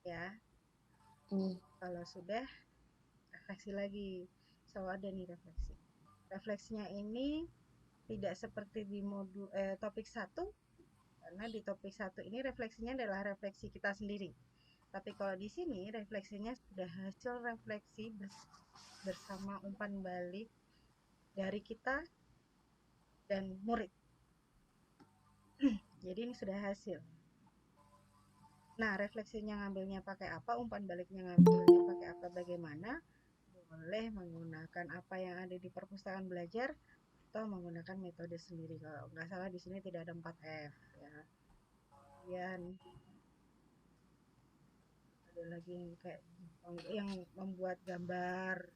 Ya, kalau sudah, refleksi lagi. So ada nih refleksi. Refleksinya ini tidak seperti di modul topik 1, karena di topik 1 ini refleksinya adalah refleksi kita sendiri. Tapi kalau di sini refleksinya sudah hasil refleksi bersama umpan balik dari kita dan murid. Jadi ini sudah hasil. Nah, refleksinya ngambilnya pakai apa, umpan baliknya ngambilnya pakai apa, bagaimana? Boleh menggunakan apa yang ada di perpustakaan belajar atau menggunakan metode sendiri. Kalau nggak salah di sini tidak ada 4F ya. Kemudian ada lagi yang kayak yang membuat gambar.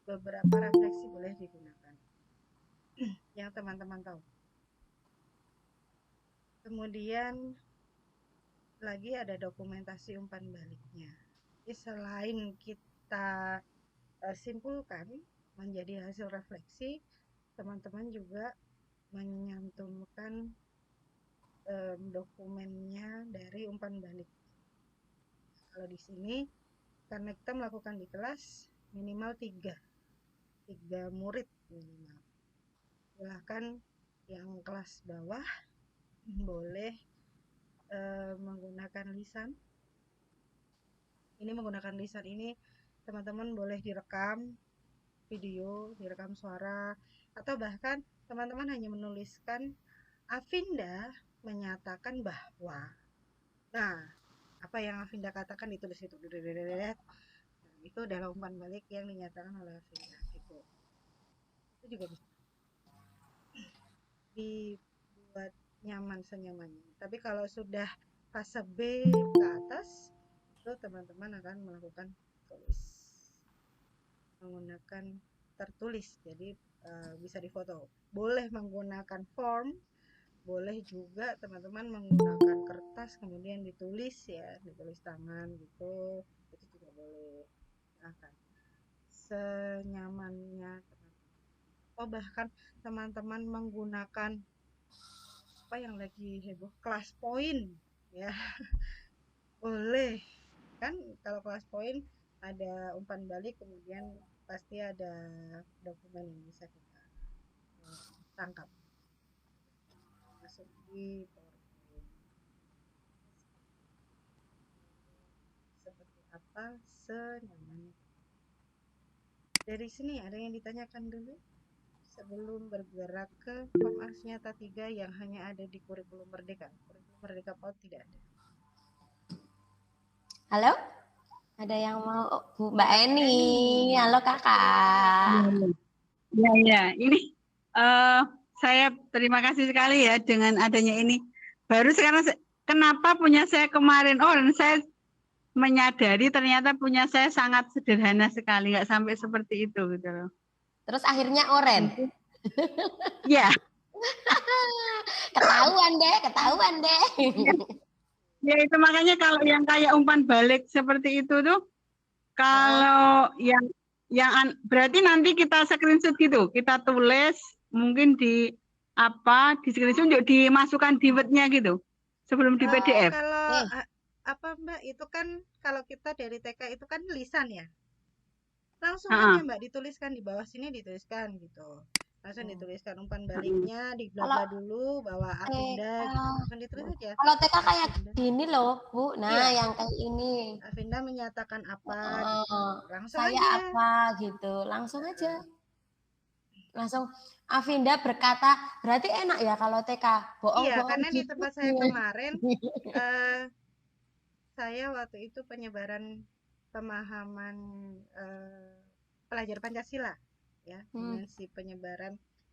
Beberapa refleksi boleh digunakan yang teman-teman tahu. Kemudian lagi ada dokumentasi umpan baliknya. Jadi selain kita simpulkan menjadi hasil refleksi, teman-teman juga menyantumkan dokumennya dari umpan balik. Kalau di sini karena kita melakukan di kelas minimal 3 murid minimal. Silahkan yang kelas bawah boleh menggunakan lisan. Ini menggunakan lisan ini teman-teman boleh direkam video, direkam suara, atau bahkan teman-teman hanya menuliskan Afinda menyatakan bahwa. Nah, apa yang Afinda katakan ditulis itu. Itu adalah umpan balik yang dinyatakan oleh Afinda. Itu juga bisa dibuat nyaman senyamannya. Tapi kalau sudah fase B ke atas, itu teman-teman akan melakukan tulis menggunakan tertulis. Jadi bisa difoto. Boleh menggunakan form, boleh juga teman-teman menggunakan kertas kemudian ditulis ya, ditulis tangan gitu. Itu juga boleh. Akan senyamannya teman-teman. Oh, bahkan teman-teman menggunakan apa yang lagi heboh, kelas poin ya. Boleh kan, kalau kelas poin ada umpan balik, kemudian pasti ada dokumen yang bisa kita tangkap masuk di PowerPoint. Seperti apa senyamannya. Dari sini ada yang ditanyakan dulu sebelum bergerak ke form aks nyata 3 yang hanya ada di kurikulum Merdeka. Kurikulum Merdeka PAUD tidak ada. Halo? Ada yang mau Mbak Eni? Halo kakak. Ya. Ini saya terima kasih sekali ya dengan adanya ini. Baru sekarang kenapa punya saya kemarin? Oh, dan saya menyadari ternyata punya saya sangat sederhana sekali, nggak sampai seperti itu gitu loh. Terus akhirnya oren. Ya. Ketahuan deh. Ya itu makanya kalau yang kayak umpan balik seperti itu tuh, kalau yang berarti nanti kita screenshot gitu, kita tulis mungkin di di screenshot untuk dimasukkan di Word-nya gitu sebelum di PDF. Kalau apa Mbak, itu kan kalau kita dari TK itu kan lisan ya. Langsung aja Mbak dituliskan di bawah sini, dituliskan gitu. Langsung dituliskan umpan baliknya, diblabla dulu bahwa Afinda gitu. Langsung ditulis aja. Kalau TK kayak gini loh, Bu. Nah, Iya. yang kayak ini. Afinda menyatakan apa gitu. Langsung Saya aja. apa gitu. Langsung aja. Langsung Afinda berkata, berarti enak ya kalau TK. Bohong-bohong Iya, karena di gitu. tempat saya kemarin saya waktu itu penyebaran pemahaman pelajar Pancasila ya,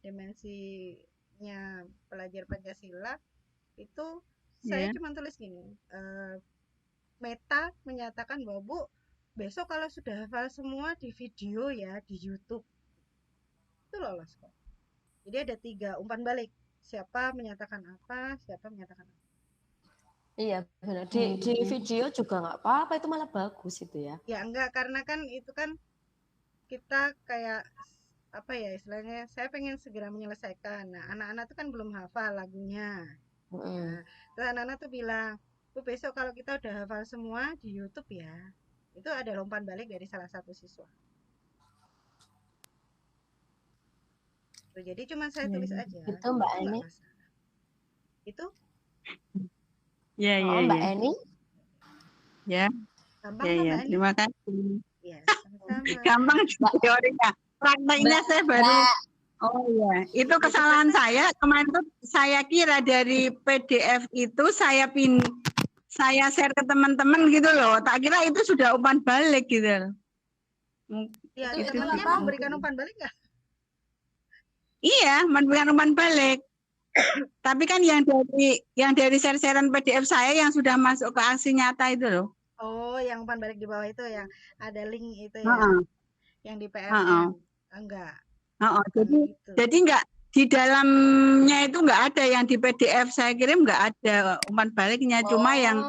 dimensinya pelajar Pancasila itu saya cuma tulis gini, Meta menyatakan bahwa Bu, besok kalau sudah hafal semua di video ya di YouTube itu lolos kok. Jadi ada 3 umpan balik, siapa menyatakan apa, siapa menyatakan apa. Iya benar, di video juga nggak apa-apa, itu malah bagus itu ya. Ya enggak, karena kan itu kan kita kayak apa ya istilahnya, saya pengen segera menyelesaikan. Nah anak-anak tuh kan belum hafal lagunya. Nah, terus anak-anak tuh bilang, Bu besok kalau kita udah hafal semua di YouTube ya, itu ada umpan balik dari salah satu siswa. Tuh, jadi cuma saya tulis aja. Itu Mbak Eni. Itu? Ya, Mbak Eni. Ya. Gampang ya, Mbak Eni? terima kasih. Ya, sama-sama. Gampang teorinya. Prakteknya saya baru. Oh ya, itu kesalahan saya. Kemarin tuh saya kira dari PDF itu saya share ke teman-teman gitu loh. Tak kira itu sudah umpan balik gitu. Ya, teman-teman memberikan umpan balik nggak? Iya, memberikan umpan balik. Tapi kan yang dari share-sharean PDF saya yang sudah masuk ke aksi nyata itu loh. Oh, yang umpan balik di bawah itu yang ada link itu ya. Yang di PMM. Enggak. Jadi enggak di dalamnya itu enggak ada, yang di PDF saya kirim enggak ada umpan baliknya, cuma yang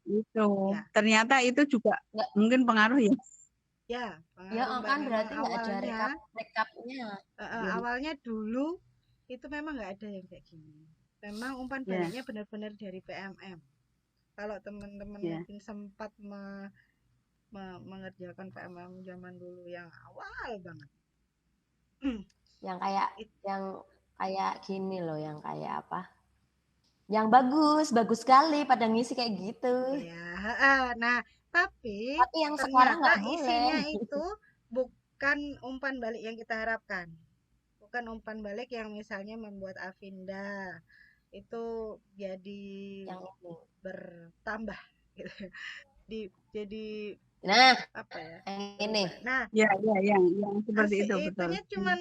itu. Ya. Ternyata itu juga mungkin pengaruh ya. Ya, ya kan berarti nggak ada rekapnya. Awalnya dulu itu memang nggak ada yang kayak gini. Memang umpan baliknya benar-benar dari PMM. Kalau teman-teman mungkin sempat mengerjakan PMM zaman dulu yang awal banget. Yang kayak gini loh, yang kayak apa? Yang bagus sekali pada ngisi kayak gitu. Ya, nah tapi yang sekarang nggak boleh. Isinya itu bukan umpan balik yang kita harapkan. Bukan umpan balik yang misalnya membuat Afinda itu jadi yang bertambah gitu. Jadi apa ya? Ini. Nah, yang seperti itu betul. Itunya cuman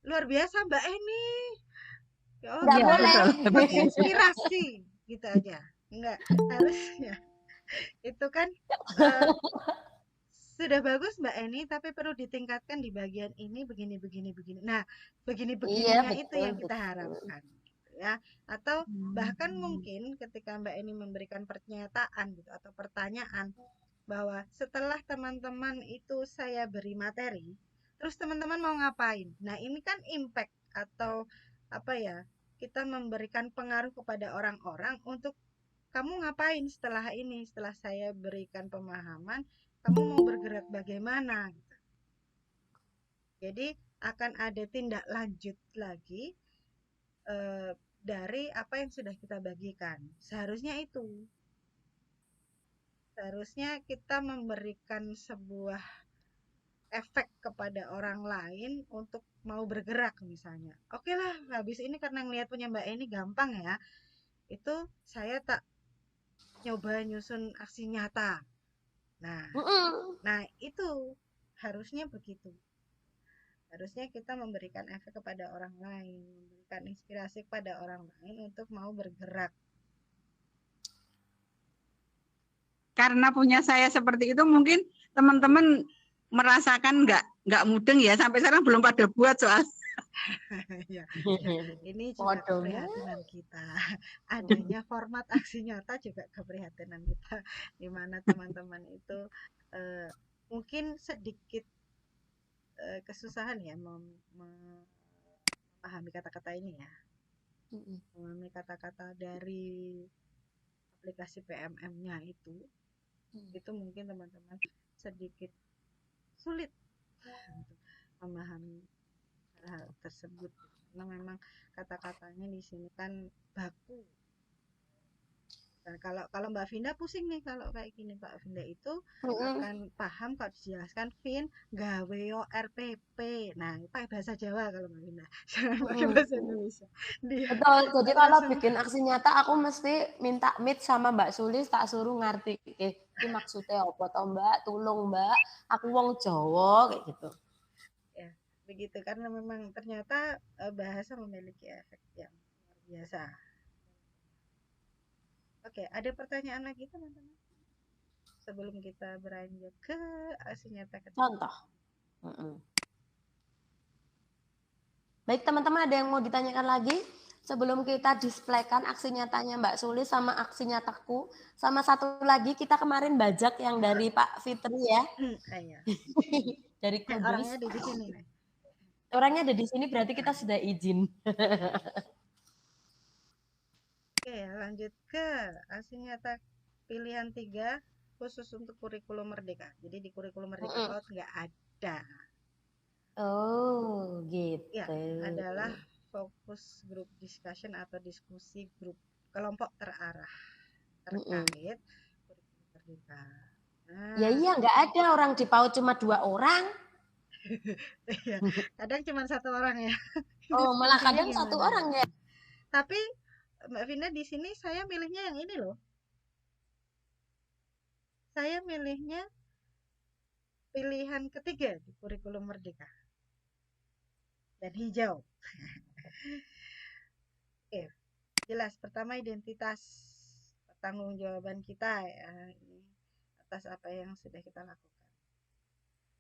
luar biasa Mbak Eni. Nggak boleh. Inspirasi gitu aja. Enggak, harusnya itu kan sudah bagus Mbak Eni, tapi perlu ditingkatkan di bagian ini begini. Nah, begininya itu yang kita harapkan, ya. Atau bahkan mungkin ketika Mbak Eni memberikan pernyataan gitu atau pertanyaan bahwa setelah teman-teman itu saya beri materi, terus teman-teman mau ngapain? Nah, ini kan impact atau apa ya? Kita memberikan pengaruh kepada orang-orang untuk kamu ngapain setelah ini, setelah saya berikan pemahaman, kamu mau bergerak bagaimana? Jadi akan ada tindak lanjut lagi dari apa yang sudah kita bagikan. Seharusnya itu. Seharusnya kita memberikan sebuah efek kepada orang lain untuk mau bergerak misalnya. Oke lah, habis ini karena ngelihat punya Mbak Eni gampang ya. Itu saya tak nyoba nyusun aksi nyata. Nah itu harusnya begitu. Harusnya kita memberikan efek kepada orang lain, memberikan inspirasi kepada orang lain untuk mau bergerak. Karena punya saya seperti itu, mungkin teman-teman merasakan nggak mudeng ya, sampai sekarang belum pada buat soal. Ya. Ini juga keprihatinan kita. Adanya format aksi nyata juga keprihatinan kita, di mana teman-teman itu mungkin sedikit kesusahan ya memahami kata-kata ini ya. Mm-mm. memahami kata-kata dari aplikasi PMM-nya itu mungkin teman-teman sedikit sulit untuk memahami hal tersebut karena memang kata-katanya di sini kan baku. Dan kalau Mbak Vinda pusing nih kalau kayak gini, Mbak Vinda itu akan paham kalau dijelaskan Vin gawe yo RPP. Nah, pakai bahasa Jawa kalau Mbak Vinda. Jangan pakai bahasa Indonesia. Dia Betul. Jadi kalau langsung bikin aksi nyata aku mesti minta meet sama Mbak Sulis, tak suruh ngerti. Ini maksudnya apa toh Mbak? Tulung Mbak, aku wong Jawa kayak gitu. ya, begitu karena memang ternyata bahasa memiliki efek yang luar biasa. Oke, ada pertanyaan lagi teman-teman? Sebelum kita beranjak ke aksi nyata ketiga. Contoh. Baik teman-teman, ada yang mau ditanyakan lagi? Sebelum kita displaykan aksi nyatanya Mbak Sulis sama aksi nyataku. Sama satu lagi kita kemarin bajak yang dari Pak Fitri ya. Iya. Dari Kudus. Orangnya ada di sini nih. Orangnya ada di sini berarti kita sudah izin. Oke, lanjut ke aksi nyata pilihan 3 khusus untuk kurikulum merdeka. Jadi di kurikulum merdeka PAUD nggak ada. Oh, gitu. Ya, adalah fokus group discussion atau diskusi grup kelompok terarah terkait kurikulum merdeka. Nah, Ya iya, nggak ada orang di PAUD cuma 2 orang. ya, kadang cuma 1 orang ya. Oh, malah Diskusinya kadang 1 gimana? orang ya. Tapi Mbak Vinda di sini saya milihnya yang ini loh. Saya milihnya pilihan ketiga di kurikulum merdeka. Dan hijau. Oke, jelas. Pertama identitas pertanggungjawaban kita ya, ini atas apa yang sudah kita lakukan.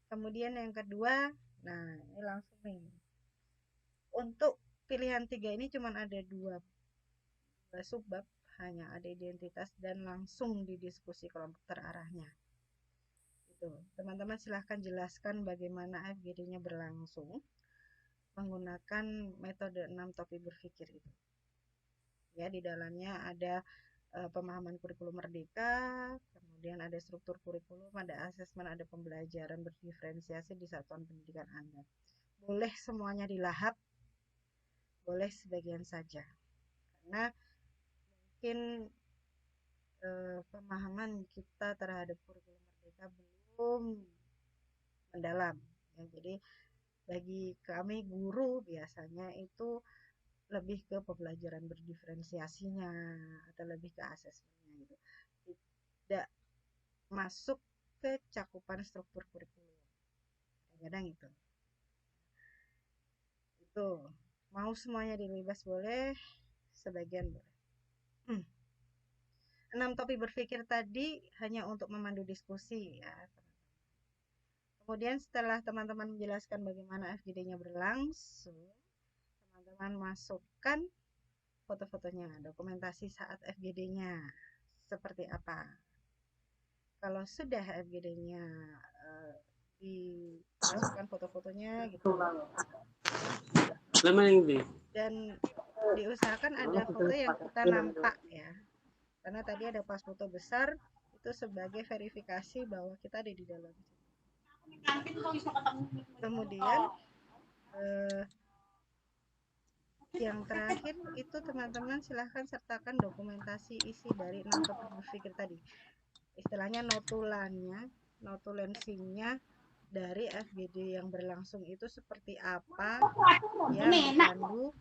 Kemudian yang kedua, nah ini langsung nih. Untuk pilihan 3 ini cuma ada 2 subbab, hanya ada identitas dan langsung didiskusi kelompok terarahnya. Itu, teman-teman silahkan jelaskan bagaimana FGD-nya berlangsung menggunakan metode 6 topik berpikir itu. Ya, di dalamnya ada pemahaman kurikulum merdeka, kemudian ada struktur kurikulum, ada asesmen, ada pembelajaran berdiferensiasi di satuan pendidikan Anda. Boleh semuanya dilahap, boleh sebagian saja. Karena mungkin pemahaman kita terhadap kurikulum merdeka belum mendalam. Ya, jadi bagi kami guru biasanya itu lebih ke pembelajaran berdiferensiasinya atau lebih ke asesmennya gitu. Tidak masuk ke cakupan struktur kurikulum. Kadang-kadang itu. Itu mau semuanya dilibas boleh, sebagian boleh. 6 topik berpikir tadi hanya untuk memandu diskusi ya. Kemudian setelah teman-teman menjelaskan bagaimana FGD-nya berlangsung, teman-teman masukkan foto-fotonya, dokumentasi saat FGD-nya seperti apa. Kalau sudah FGD-nya dimasukkan foto-fotonya gitu. Dan diusahakan ada foto yang kita nampak ya. Karena tadi ada pas foto besar itu sebagai verifikasi bahwa kita ada di dalam. Kemudian yang terakhir itu teman-teman silahkan sertakan dokumentasi isi dari 6 topik berpikir tadi. Istilahnya notulensinya dari FGD yang berlangsung itu seperti apa yang dipandu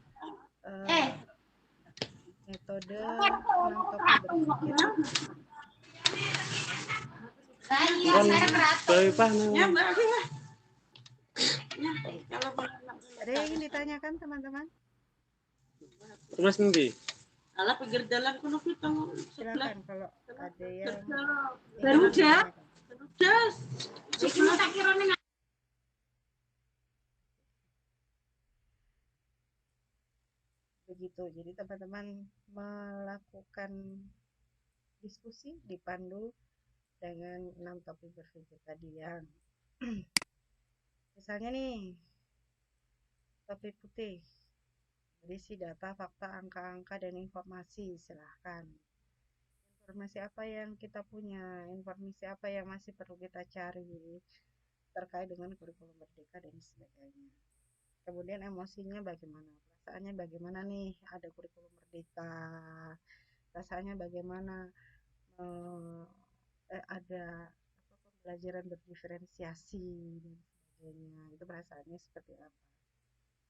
metode 6 topik berpikir. Ada yang ingin ditanyakan teman-teman? Terus nanti. Alah pinggir jalan kuno kita. Silakan kalau ada yang baru udah. Iki tak kirane begitu. Jadi teman-teman melakukan diskusi dipandu dengan 6 topik berpikir tadi yang misalnya nih topik putih berisi data, fakta, angka-angka, dan informasi. Silahkan. Informasi apa yang kita punya, informasi apa yang masih perlu kita cari terkait dengan kurikulum merdeka dan sebagainya. Kemudian emosinya bagaimana, perasaannya bagaimana nih, ada kurikulum merdeka, rasanya bagaimana, ada pembelajaran berdiferensiasi dan sebagainya, itu perasaannya seperti apa.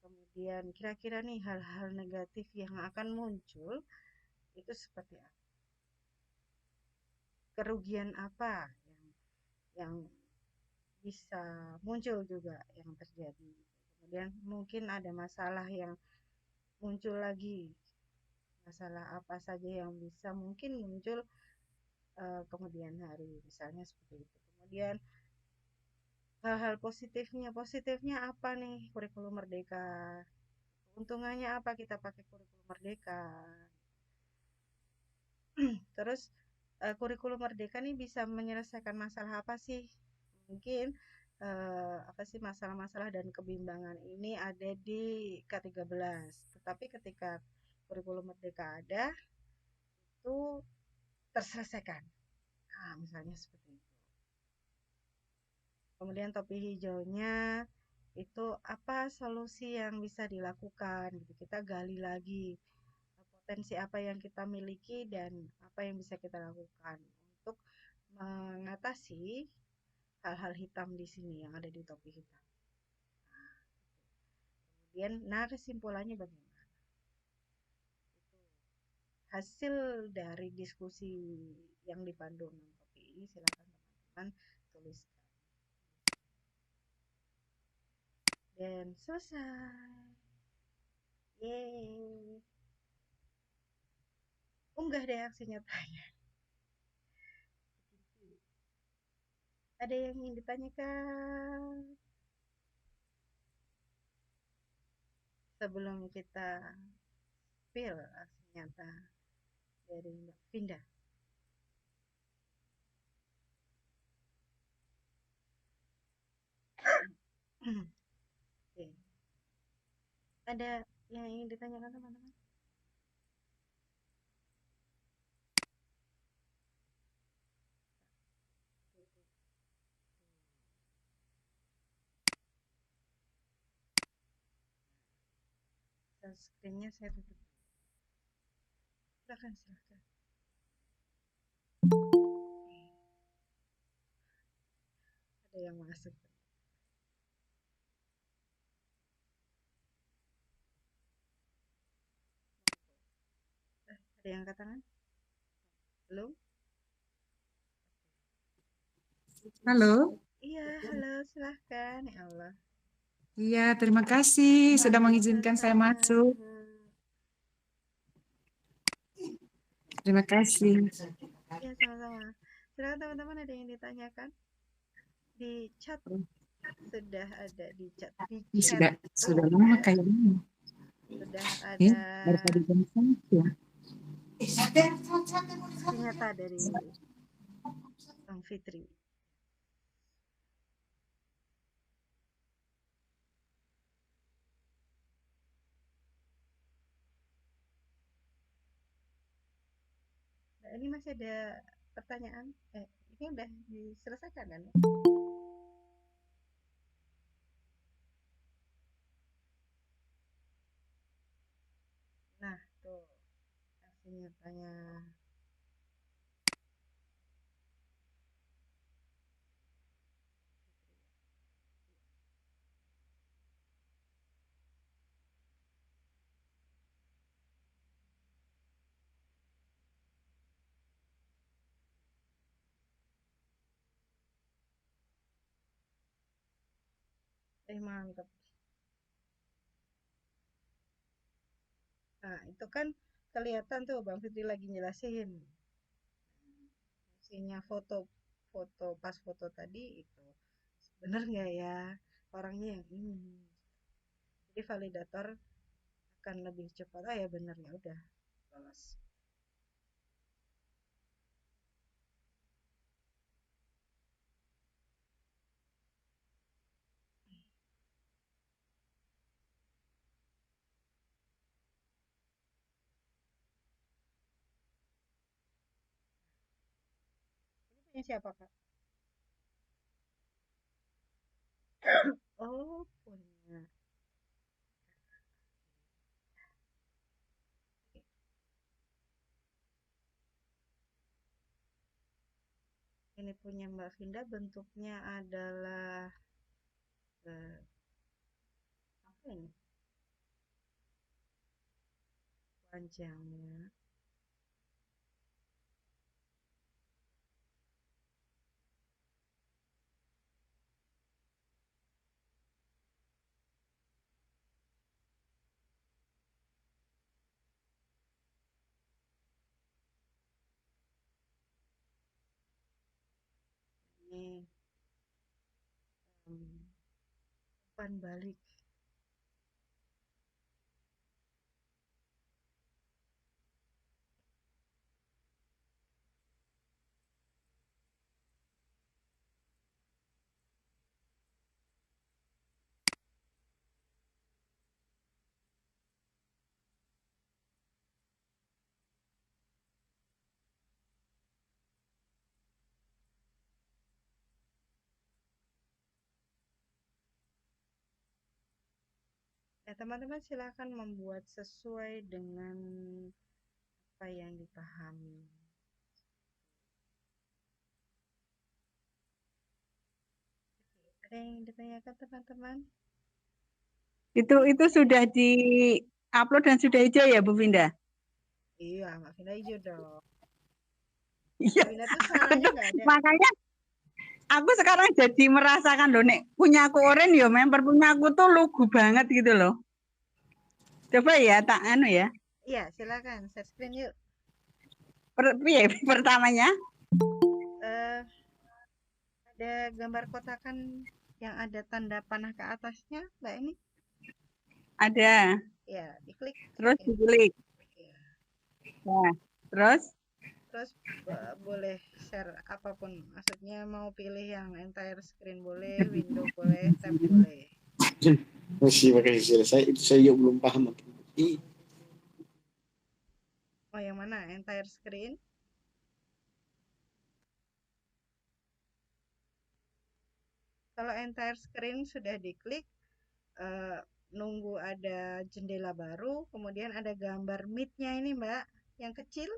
Kemudian kira-kira nih hal-hal negatif yang akan muncul itu seperti apa, kerugian apa yang bisa muncul juga yang terjadi. Kemudian mungkin ada masalah yang muncul lagi, masalah apa saja yang bisa mungkin muncul kemudian hari, misalnya seperti itu. Kemudian hal-hal positifnya apa nih kurikulum merdeka, keuntungannya apa kita pakai kurikulum merdeka. Terus kurikulum merdeka nih bisa menyelesaikan masalah apa sih? Mungkin apa sih masalah-masalah dan kebimbangan ini ada di K13. Tetapi ketika kurikulum merdeka ada, itu terselesaikan. Nah, misalnya seperti itu. Kemudian topi hijaunya itu apa solusi yang bisa dilakukan gitu. Kita gali lagi potensi apa yang kita miliki dan apa yang bisa kita lakukan untuk mengatasi hal-hal hitam di sini yang ada di topi hitam. Kemudian kesimpulannya bagaimana? Itu hasil dari diskusi yang dipandu 6 topi ini, silakan teman-teman tuliskan. Dan selesai. Yeay. Unggah deh aksi nyatanya. Ada yang ingin ditanyakan? Sebelum kita spill aksi nyata dari Mbak Vinda. Oke. Ada yang ingin ditanyakan teman-teman? Screen-nya saya tutup. Silakan. Ada yang masuk. Ada yang angkat tangan? Belum? Halo. Iya, halo, silahkan. Ya Allah. Iya, terima kasih sudah mengizinkan saya masuk. Terima kasih. Ya, sama-sama. Silakan teman-teman, ada yang ditanyakan? Di chat sudah ada di chat. Sudah lama kayaknya. Sudah ada Baru tadi jam 1 ya. nyata dari Bang Fitri. Nah, ini masih ada pertanyaan. Ini udah diselesaikan kan? Nah, tuh aksi nyatanya. Mantap. Nah, itu kan kelihatan tuh Bang Fitri lagi jelasin. Fungsinya foto pas foto tadi itu bener nggak ya orangnya yang ini. Jadi validator akan lebih cepat. Ya bener, ya udah lolos. Ini siapa, Kak? Oh, punya. Ini punya Mbak Vinda, bentuknya adalah apa ini? Panjangnya. Ini umpan balik. Ya, teman-teman silakan membuat sesuai dengan apa yang dipahami. Ada yang ditanyakan teman-teman? Itu sudah di-upload dan sudah hijau ya, Bu Vinda? Iya, Mbak Vinda hijau dong. Iya. Mbak Vinda tuh suaranya nggak ada. Makanya aku sekarang jadi merasakan loh, nek punya aku oren ya, member punya aku tuh lugu banget gitu loh. Coba ya, tak anu ya. Iya, silakan share screen yuk. Pertamanya Ada gambar kotakan yang ada tanda panah ke atasnya, Mbak ini? ada. Ya, diklik. Terus diklik. Ya. Nah, terus boleh share apapun. Maksudnya mau pilih yang entire screen boleh, window boleh, tab boleh. Masih selesai, itu saya belum paham. Oh, yang mana? Entire screen? Kalau entire screen sudah diklik, nunggu ada jendela baru, kemudian ada gambar meet-nya ini, Mbak, yang kecil,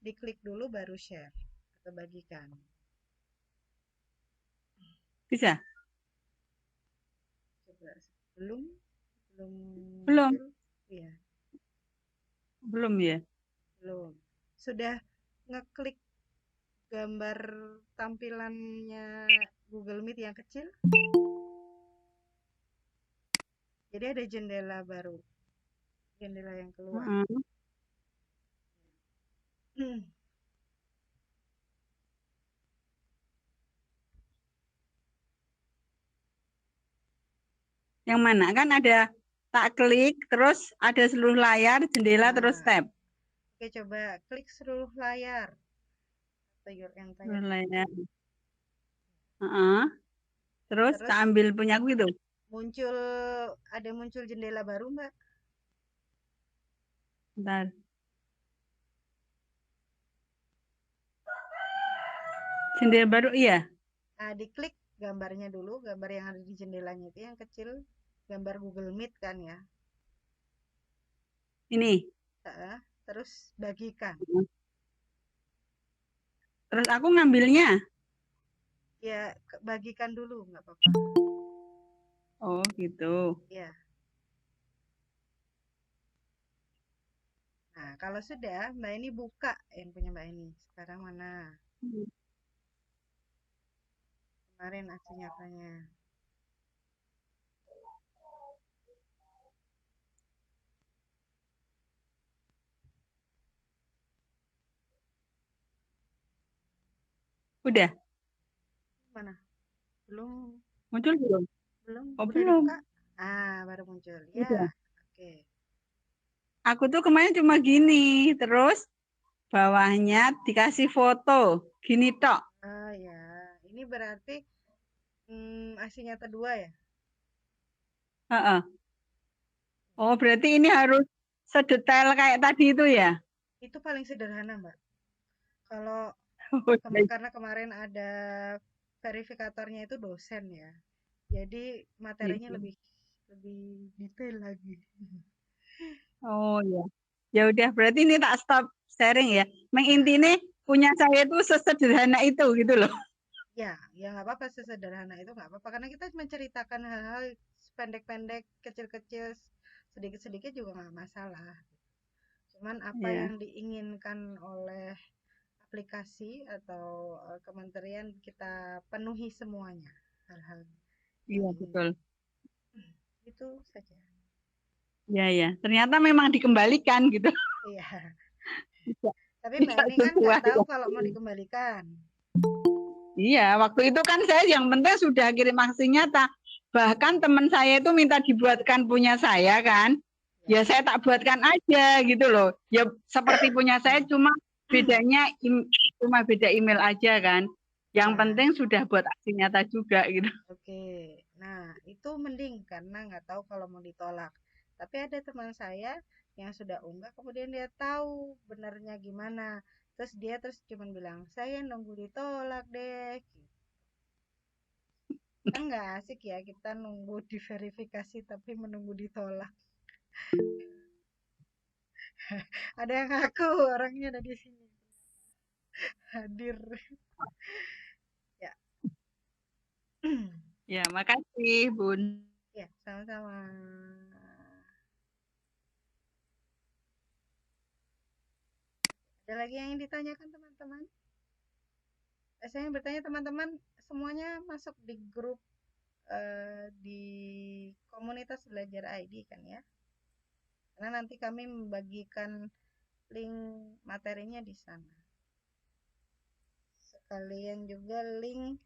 diklik dulu baru share atau bagikan. Bisa? Coba belum? Iya. Belum ya? Belum. Sudah ngeklik gambar tampilannya Google Meet yang kecil? Jadi ada jendela baru. Jendela yang keluar. Yang mana? Kan ada tak klik, terus ada seluruh layar, jendela, terus tab. Oke, coba klik seluruh layar. Seluruh layar. Terus tak ambil punya aku itu. Ada muncul jendela baru, Mbak? Bentar. Jendela baru, iya. Nah, diklik gambarnya dulu, gambar yang ada di jendelanya itu yang kecil, gambar Google Meet kan ya. Ini. Terus bagikan. Terus aku ngambilnya? Ya, bagikan dulu, nggak apa-apa. Oh, gitu. Ya. Nah, kalau sudah, Mbak ini buka yang punya Mbak ini. Sekarang mana? Kemarin aksi nyatanya. Udah? Mana? Belum. Muncul belum? Belum. Oh, Udah belum. dibuka? Baru muncul. Ya. Udah. Oke. Aku tuh kemarin cuma gini, terus bawahnya dikasih foto, gini tok. Oh ya, ini berarti aksi nyata 2 ya? Oh, berarti ini harus sedetail kayak tadi itu ya? Itu paling sederhana, Mbak. Kalau Karena kemarin ada verifikatornya itu dosen ya. Jadi materinya lebih detail lagi. Oh ya. Ya udah berarti ini tak stop sharing ya. Mengintine punya saya itu sesederhana itu gitu loh. Ya nggak apa-apa, sesederhana itu nggak apa-apa karena kita menceritakan hal-hal pendek-pendek, kecil-kecil, sedikit-sedikit juga nggak masalah. Cuman apa yang diinginkan oleh aplikasi atau kementerian kita penuhi semuanya hal-hal. Iya betul. Itu saja. Ya. Ternyata memang dikembalikan gitu. Iya. Tapi Mbak ini kan nggak tahu kalau mau dikembalikan. Iya, waktu itu kan saya yang penting sudah kirim aksi nyata. Bahkan teman saya itu minta dibuatkan punya saya kan. Ya saya tak buatkan aja gitu loh. Ya seperti punya saya cuma bedanya cuma beda email aja kan. Yang penting sudah buat aksi nyata juga gitu. Oke. Nah, itu mending karena nggak tahu kalau mau ditolak. Tapi ada teman saya yang sudah unggah kemudian dia tahu benarnya gimana. Terus dia cuma bilang, "Saya nunggu ditolak deh." Kan nggak asik ya kita nunggu diverifikasi tapi menunggu ditolak. Ada yang ngaku orangnya ada di sini. Hadir. Ya. Ya, makasih, Bun. Ya, sama-sama. Ada lagi yang ingin ditanyakan teman-teman? Saya yang bertanya teman-teman semuanya masuk di grup di komunitas belajar ID kan ya? Karena nanti kami membagikan link materinya di sana. Sekalian juga link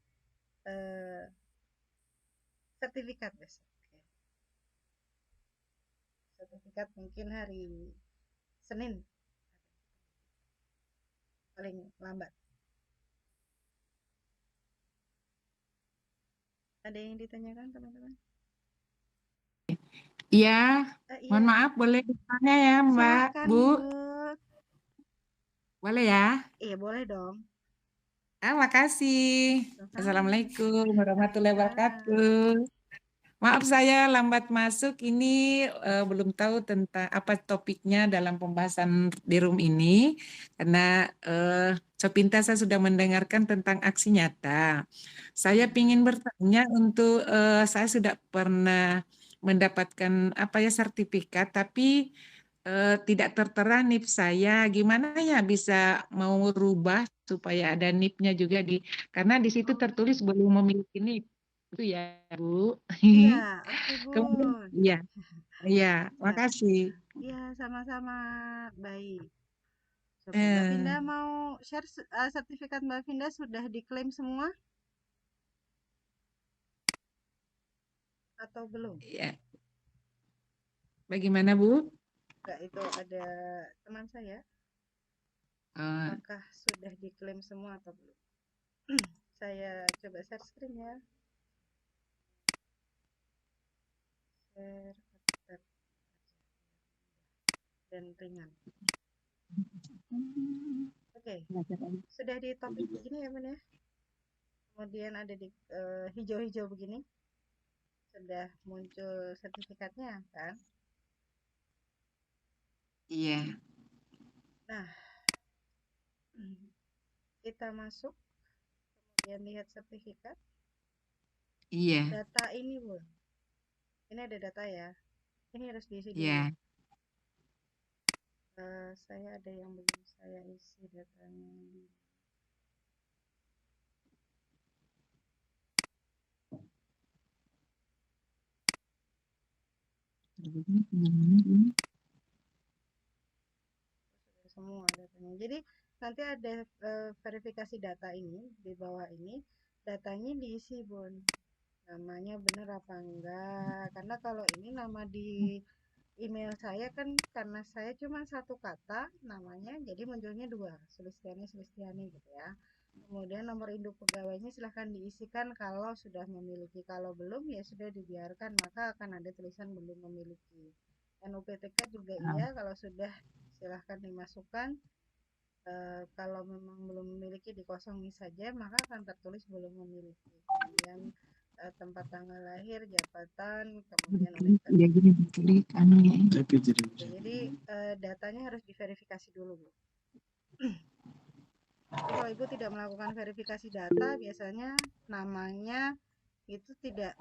sertifikat besok. Sertifikat mungkin hari Senin paling lambat. Ada yang ditanyakan teman-teman? Iya, mohon maaf boleh ditanya ya Mbak, Silakan, Bu? Bu. Boleh ya? Iya boleh dong. Makasih. Assalamualaikum warahmatullahi wabarakatuh. Maaf saya lambat masuk, ini belum tahu tentang apa topiknya dalam pembahasan di room ini, karena sepintas saya sudah mendengarkan tentang aksi nyata. Saya ingin bertanya untuk, saya sudah pernah mendapatkan sertifikat, tapi tidak tertera NIP saya. Gimana ya bisa mau rubah supaya ada NIP-nya juga karena di situ tertulis belum memiliki NIP. Itu ya, Bu. Iya, oke, Bu. Iya, makasih. Iya, sama-sama. Baik. Coba Mbak Vinda mau share sertifikat Mbak Vinda sudah diklaim semua? Atau belum? Iya. Bagaimana, Bu? Enggak, itu ada teman saya. Apakah sudah diklaim semua atau belum? Saya coba share screen ya. Share dan ringan. Oke. Sudah di topik begini ya, Men ya. Kemudian ada di hijau-hijau begini. Sudah muncul sertifikatnya kan? Iya. Nah, kita masuk, kemudian lihat sertifikat. Iya. Data ini, Bu. Ini ada data ya. Ini harus diisi dulu. Iya. Saya ada yang belum saya isi datanya. Semua datanya. Jadi nanti ada verifikasi data ini di bawah ini, datanya diisi, Bun. Namanya benar apa enggak? Karena kalau ini nama di email saya kan karena saya cuma satu kata namanya, jadi munculnya dua, Sulistiani gitu ya. Kemudian nomor induk pegawainya silahkan diisikan kalau sudah memiliki, kalau belum ya sudah dibiarkan, maka akan ada tulisan belum memiliki. NUPTK juga iya, kalau sudah silahkan dimasukkan. Kalau memang belum memiliki dikosongi saja, maka akan tertulis belum memiliki. Kemudian tempat tanggal lahir, jabatan, kemudian urutan. Ya gini diklik anu ya. Jadi datanya harus diverifikasi dulu, Bu. Jadi kalau Ibu tidak melakukan verifikasi data, biasanya namanya itu tidak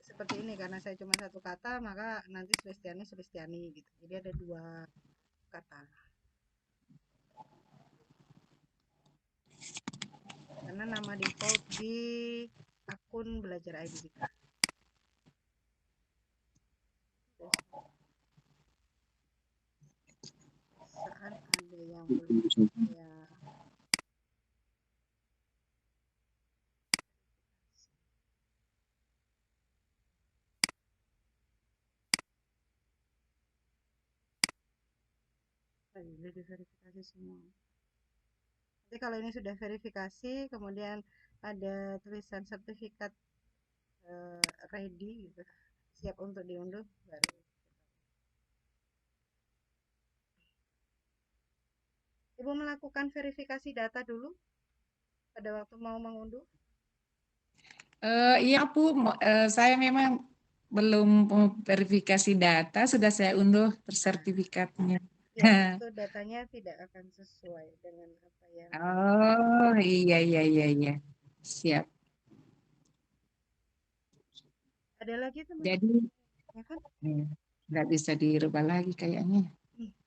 seperti ini, karena saya cuma satu kata, maka nanti Sulistiani Sulistiani gitu. Jadi ada 2 kata. Karena nama default di akun Belajar ID kita. Saat ada yang belum saya sudah diverifikasi semua. Jadi kalau ini sudah verifikasi, kemudian ada tulisan sertifikat ready gitu, siap untuk diunduh, baru Ibu melakukan verifikasi data dulu pada waktu mau mengunduh. Iya Bu, saya memang belum verifikasi data, sudah saya unduh sertifikatnya. Ya, itu datanya tidak akan sesuai dengan apa yang. Oh iya. Siap. Ada lagi teman-teman? Jadi Ya kan? nggak bisa dirubah lagi kayaknya.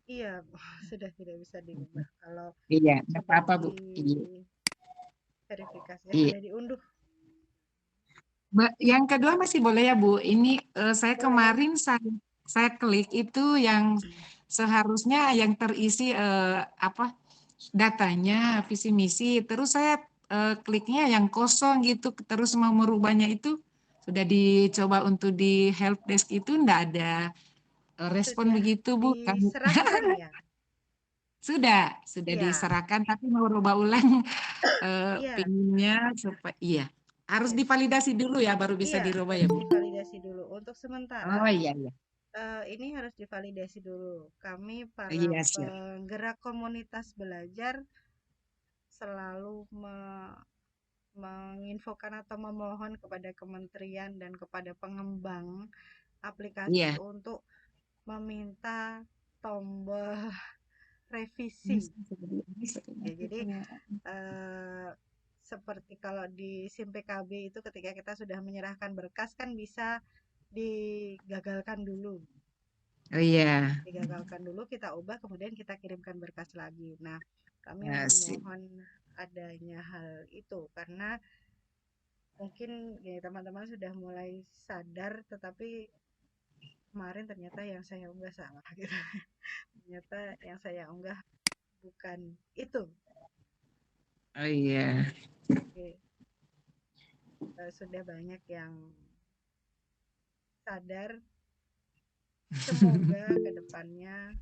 Iya, sudah tidak bisa dirubah kalau Iya, nggak sudah apa-apa Bu. Iya. verifikasi, Iya. sudah diunduh. Yang kedua masih boleh ya Bu. Ini saya Boleh. kemarin saya klik itu yang seharusnya yang terisi apa datanya visi misi. Terus saya kliknya yang kosong gitu. Terus mau merubahnya itu sudah dicoba untuk di help desk itu enggak ada respon Sudah begitu Bu. diserahkan ya? Sudah Iya. diserahkan tapi mau rubah ulang Iya. pinginnya supaya iya. Harus Yes. divalidasi dulu ya baru bisa Iya, dirubah ya harus Bu. divalidasi dulu. Untuk sementara, Oh iya. ini harus divalidasi dulu. Kami para Iya, siap. penggerak komunitas belajar selalu menginfokan atau memohon kepada kementerian dan kepada pengembang aplikasi untuk meminta tombol revisi. Ya, jadi seperti kalau di SIM PKB itu ketika kita sudah menyerahkan berkas kan bisa digagalkan dulu. Oh iya. Digagalkan dulu, kita ubah, kemudian kita kirimkan berkas lagi. Nah, kami Asik. memohon adanya hal itu karena mungkin ya teman-teman sudah mulai sadar, tetapi kemarin ternyata yang saya unggah salah gitu. Ternyata yang saya unggah bukan itu. Oh iya. Oke. Sudah banyak yang sadar. Semoga kedepannya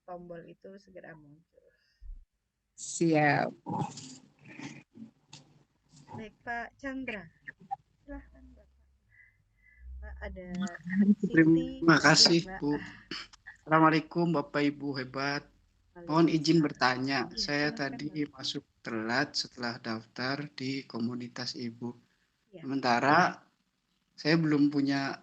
tombol itu segera muncul. Siap. Baik Pak Chandra, silahkan Pak, ada Terima kasih Bu. Assalamualaikum Bapak Ibu hebat. Mohon izin bertanya, saya tadi masuk telat setelah daftar di komunitas Ibu. Sementara saya belum punya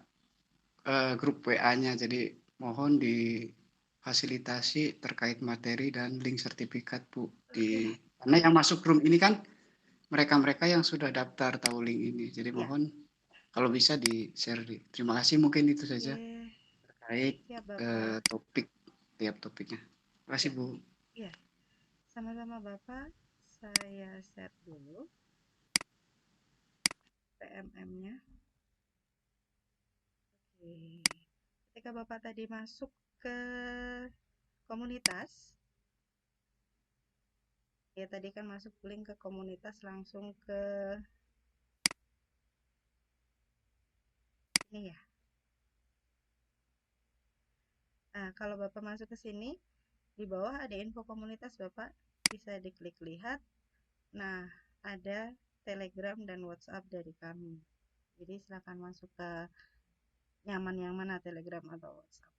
grup WA-nya, jadi mohon difasilitasi terkait materi dan link sertifikat Bu. Karena yang masuk room ini kan mereka-mereka yang sudah daftar tahu link ini, jadi mohon kalau bisa di-share. Terima kasih, mungkin itu saja terkait tiap topiknya. Terima kasih Bu. Iya, sama-sama Bapak. Saya share dulu PMM-nya. Oke. Ketika Bapak tadi masuk ke komunitas, ya tadi kan masuk link ke komunitas langsung ke ini ya. Nah, kalau Bapak masuk ke sini, di bawah ada info komunitas, Bapak bisa diklik lihat. Nah, ada Telegram dan WhatsApp dari kami. Jadi silakan masuk ke nyaman yang mana, Telegram atau WhatsApp.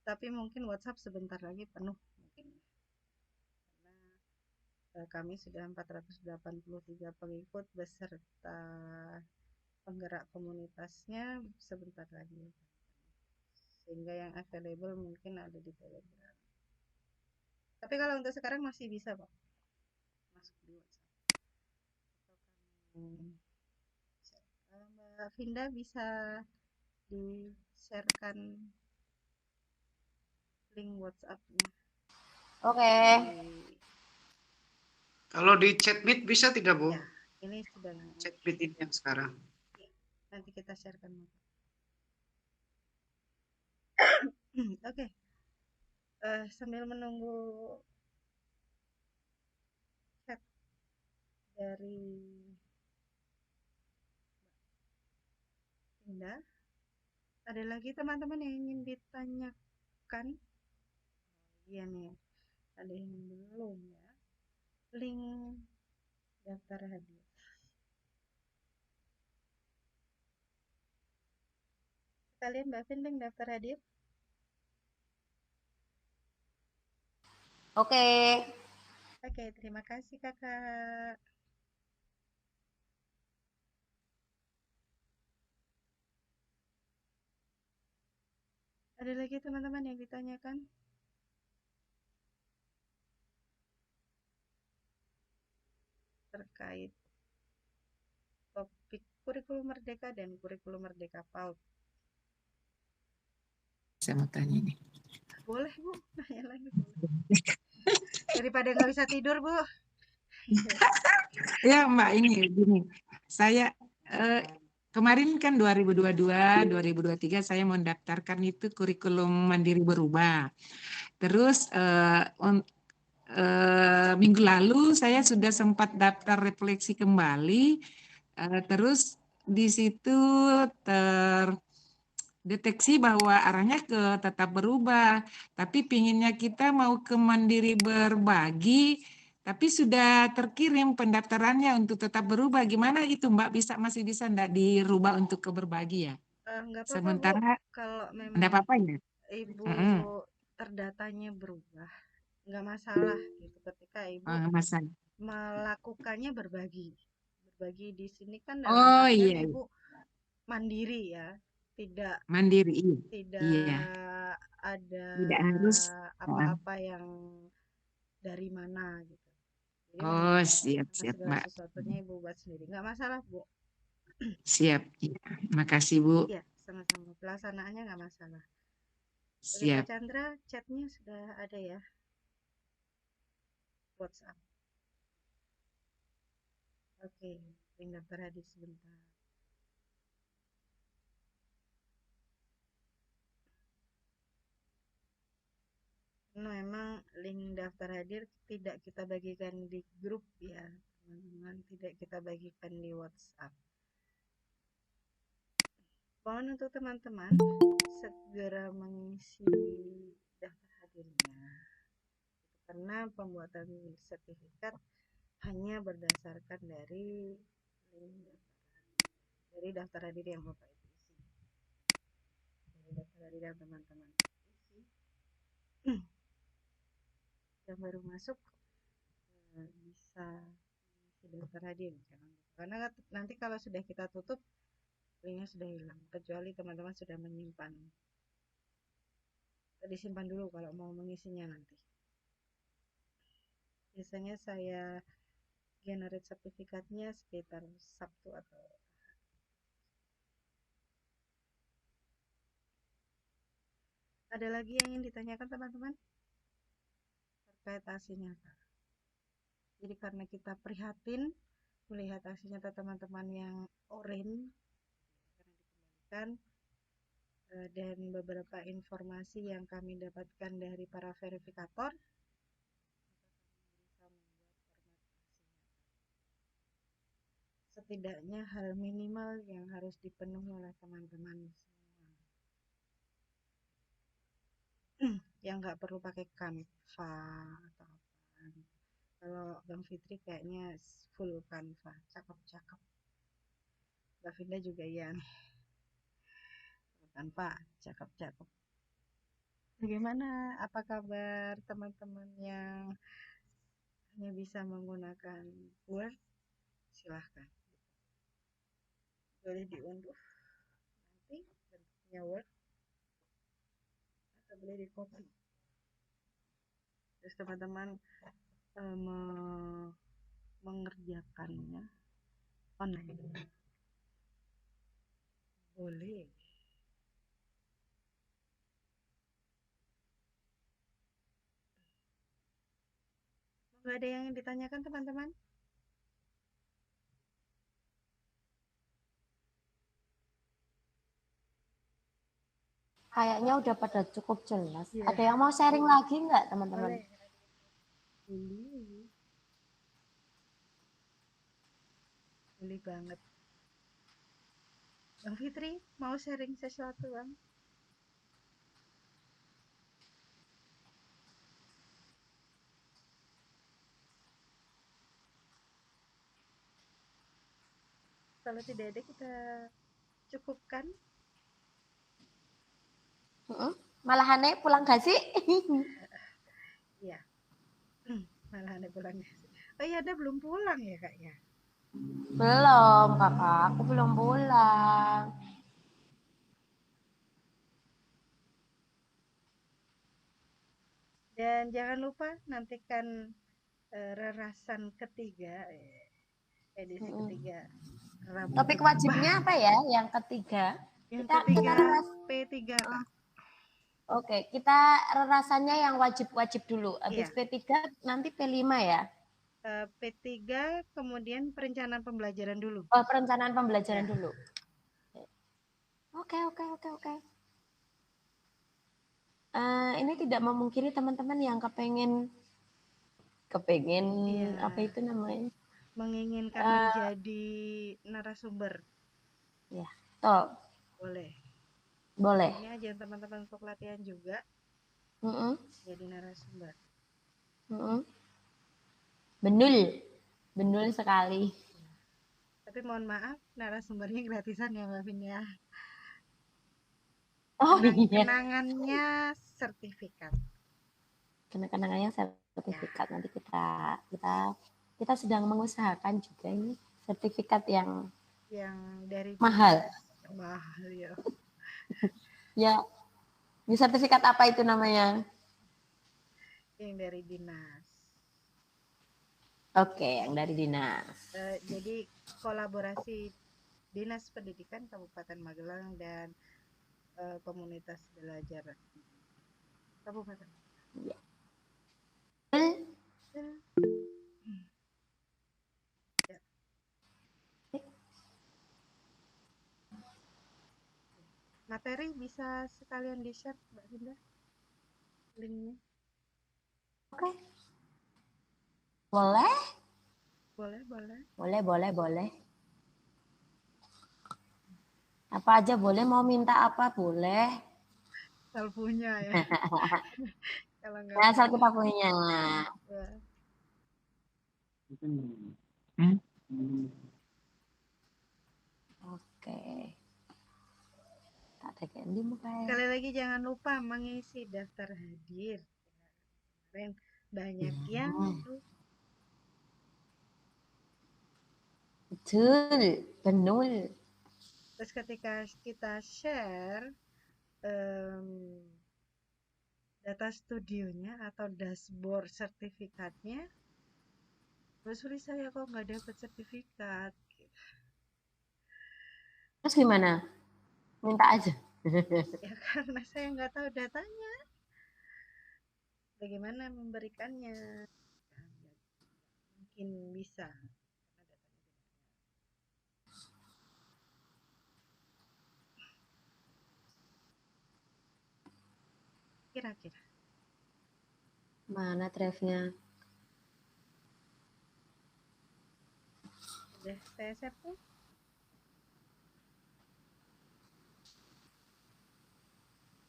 tapi mungkin WhatsApp sebentar lagi penuh mungkin. Karena kami sudah 483 pengikut beserta penggerak komunitasnya sebentar lagi. Sehingga yang available mungkin ada di Telegram. Tapi kalau untuk sekarang masih bisa, Pak. Masuk di WhatsApp. Mbak Vinda bisa di-sharekan link WhatsApp-nya. Oke. Kalau di chat meet bisa tidak, Bu? Ya, ini sudah Chat meet ini yang sekarang. nanti kita sharekan. Oke. Sambil menunggu chat dari Indah, ada lagi teman-teman yang ingin ditanyakan? Iya nih, ada yang belum ya. Link daftar hadir. Kalian Mbak Vin link daftar hadir? Oke. Oke, terima kasih Kakak. Ada lagi teman-teman yang ditanyakan? Terkait topik kurikulum merdeka dan kurikulum merdeka PAUD. Saya mau tanya nih. Boleh Bu, nanya lagi boleh. Daripada nggak bisa tidur Bu. Ya Mbak, ini gini, saya kemarin kan 2022, 2023 saya mendaftarkan itu kurikulum mandiri berubah. Terus minggu lalu saya sudah sempat daftar refleksi kembali, terus di situ terdeteksi bahwa arahnya ke tetap berubah, tapi pinginnya kita mau ke mandiri berbagi, tapi sudah terkirim pendaftarannya untuk tetap berubah. Gimana itu Mbak, masih bisa enggak dirubah untuk ke berbagi ya? Nggak apa-apa Sementara Bu, kalau memang enggak apa-apa ya? Ibu terdatanya berubah, nggak masalah gitu. Ketika Ibu Masalah. melakukannya berbagi di sini kan dalam Oh artian iya, Ibu mandiri ya, tidak mandiri, iya. tidak Iya. ada Tidak harus. apa-apa yang dari mana gitu. Jadi Oh, memang siap segala Mbak. sesuatunya Ibu buat sendiri, nggak masalah Bu. Siap, ya. Makasih Bu. Iya, sama-sama. Pelaksanaannya nggak masalah. Oke, Siap. Pak Chandra, chatnya sudah ada ya? WhatsApp. Oke, link daftar hadir sebentar. Memang link daftar hadir tidak kita bagikan di grup ya, teman-teman. Tidak kita bagikan di WhatsApp. Mohon untuk teman-teman segera mengisi daftar hadirnya. Karena pembuatan sertifikat hanya berdasarkan dari link daftar hadir yang Bapak Ibu isi. Dari daftar hadir yang teman-teman isi. Yang baru masuk bisa daftar hadir, karena nanti kalau sudah kita tutup linknya sudah hilang, kecuali teman-teman sudah menyimpan. Disimpan dulu kalau mau mengisinya nanti. Biasanya saya generate sertifikatnya sekitar Sabtu atau ada lagi yang ingin ditanyakan teman-teman terkait aksi nyata. Jadi karena kita prihatin melihat aksi nyata teman-teman yang oranye karena dikembalikan, dan beberapa informasi yang kami dapatkan dari para verifikator, setidaknya hal minimal yang harus dipenuhi oleh teman-teman semua. Yang nggak perlu pakai Canva atau apa. Kalau Bang Fitri kayaknya full Canva, cakep-cakep. Mbak Vinda juga ya. Canva, cakep-cakep. Bagaimana? Apa kabar teman-teman yang hanya bisa menggunakan Word? Silahkan. Boleh diunduh nanti bentuknya Word atau boleh di copy. Terus teman-teman mengerjakannya online. Boleh. Nggak ada yang ditanyakan teman-teman? Kayaknya udah pada cukup jelas. Iya. Ada yang mau sharing lagi nggak teman-teman? Boleh. Boleh banget. Bang Fitri, mau sharing sesuatu, Bang? Kalau tidak ada kita cukupkan. Malahannya pulang gak sih? Iya. Malahannya pulang gak sih? Oh iya, ada belum pulang ya Kak ya? Belum kakak, aku belum pulang. Dan jangan lupa nantikan rerasan ketiga, edisi ketiga. Topik wajibnya apa ya? Yang ketiga. Yang kita ketiga reras. P3 Kak. Oke, kita rerasannya yang wajib-wajib dulu. Habis Iya. P3 nanti P5 ya? P3 kemudian perencanaan pembelajaran dulu. Oh, perencanaan pembelajaran Ya. dulu. Oke. Ini tidak memungkiri teman-teman yang kepengen Iya. apa itu namanya? Menginginkan menjadi narasumber. Ya, toh. Boleh. Ini aja teman-teman untuk latihan juga. Jadi narasumber. Benul sekali. Tapi mohon maaf, narasumbernya gratisan ya Mbak Vin ya. Oh iya. Kenangannya sertifikat. Kenangannya sertifikat. Nanti kita sedang mengusahakan juga ini sertifikat yang dari mahal. Mahal ya. Ya, ini sertifikat apa itu namanya? Yang dari dinas. Oke, yang dari dinas. Jadi kolaborasi Dinas Pendidikan Kabupaten Magelang dan komunitas belajar Kabupaten. Ya. Ya. Materi bisa sekalian di-share Mbak Hinda linknya. Oke. Boleh? Boleh. Apa aja boleh, mau minta apa boleh. Asal punya ya. Kalau nggak asal kita punya. Ya. Oke. Tak ada candy mukanya. Sekali lagi jangan lupa mengisi daftar hadir. Kemarin banyak yang betul, benul. Terus ketika kita share data studionya atau dashboard sertifikatnya, terus saya kok nggak dapat sertifikat. Terus gimana? Minta aja. Ya karena saya nggak tahu datanya. Bagaimana memberikannya? Mungkin bisa. Kira-kira. Mana drive-nya? Udah saya share tuh.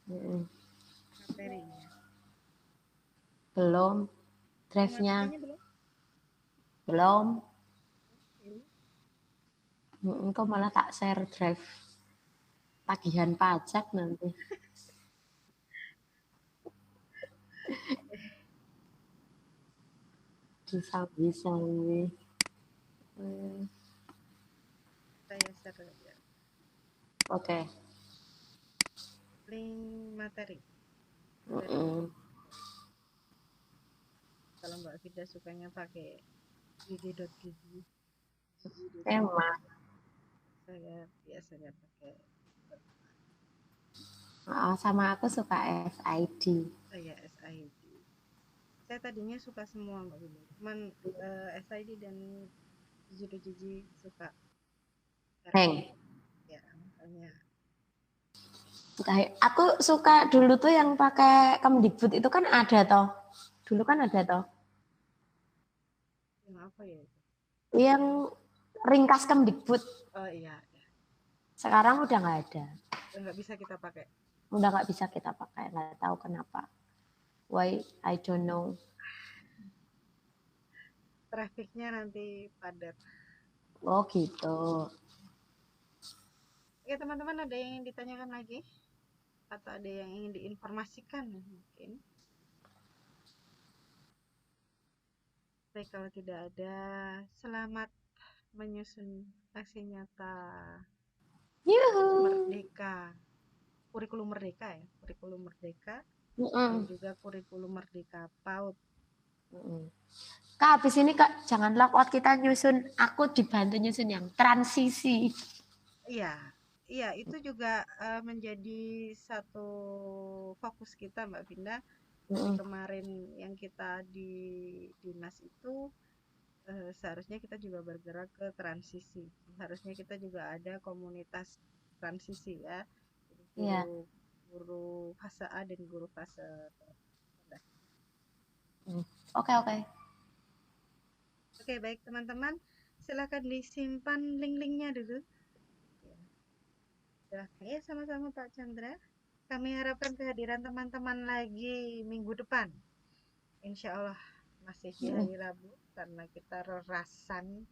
Materinya. Belum. Drive-nya. Belum. Kok malah tak share drive tagihan pajak nanti. Bisa ini. Saya share ya. Oke. Link materi. Kalau Mbak Vida sukanya pakai gigi.gigi. Emang. Saya biasanya pakai Sama aku suka SID. saya SID. Saya tadinya suka semua Mbak Vida. Cuman SID dan gigi suka. Heng. Ya, makanya. Aku suka dulu tuh yang pakai Kemdikbud itu kan ada toh. Dulu kan ada toh. Yang apa ya itu? Yang ringkas Kemdikbud. Oh iya. Sekarang udah nggak ada. Udah nggak bisa kita pakai. Udah nggak bisa kita pakai. Nggak tahu kenapa. Why? I don't know. Trafiknya nanti padat. Oh gitu. Oke teman-teman, ada yang ditanyakan lagi? Atau ada yang ingin diinformasikan mungkin? Baik, kalau tidak ada, selamat menyusun aksi nyata Merdeka, kurikulum Merdeka ya, kurikulum Merdeka, dan juga kurikulum Merdeka PAUD. Kak, habis ini Kak, jangan lewat kita nyusun, aku dibantu nyusun yang transisi. Iya, itu juga menjadi satu fokus kita Mbak Vinda. Dari kemarin yang kita di dinas itu seharusnya kita juga bergerak ke transisi. Harusnya kita juga ada komunitas transisi ya. Guru fase A dan guru fase rendah. Oke, baik teman-teman, silakan disimpan link-linknya dulu. Silahkan ya, sama-sama Pak Chandra. Kami harapkan kehadiran teman-teman lagi minggu depan. Insya Allah masih di hari Rabu karena kita rerasan.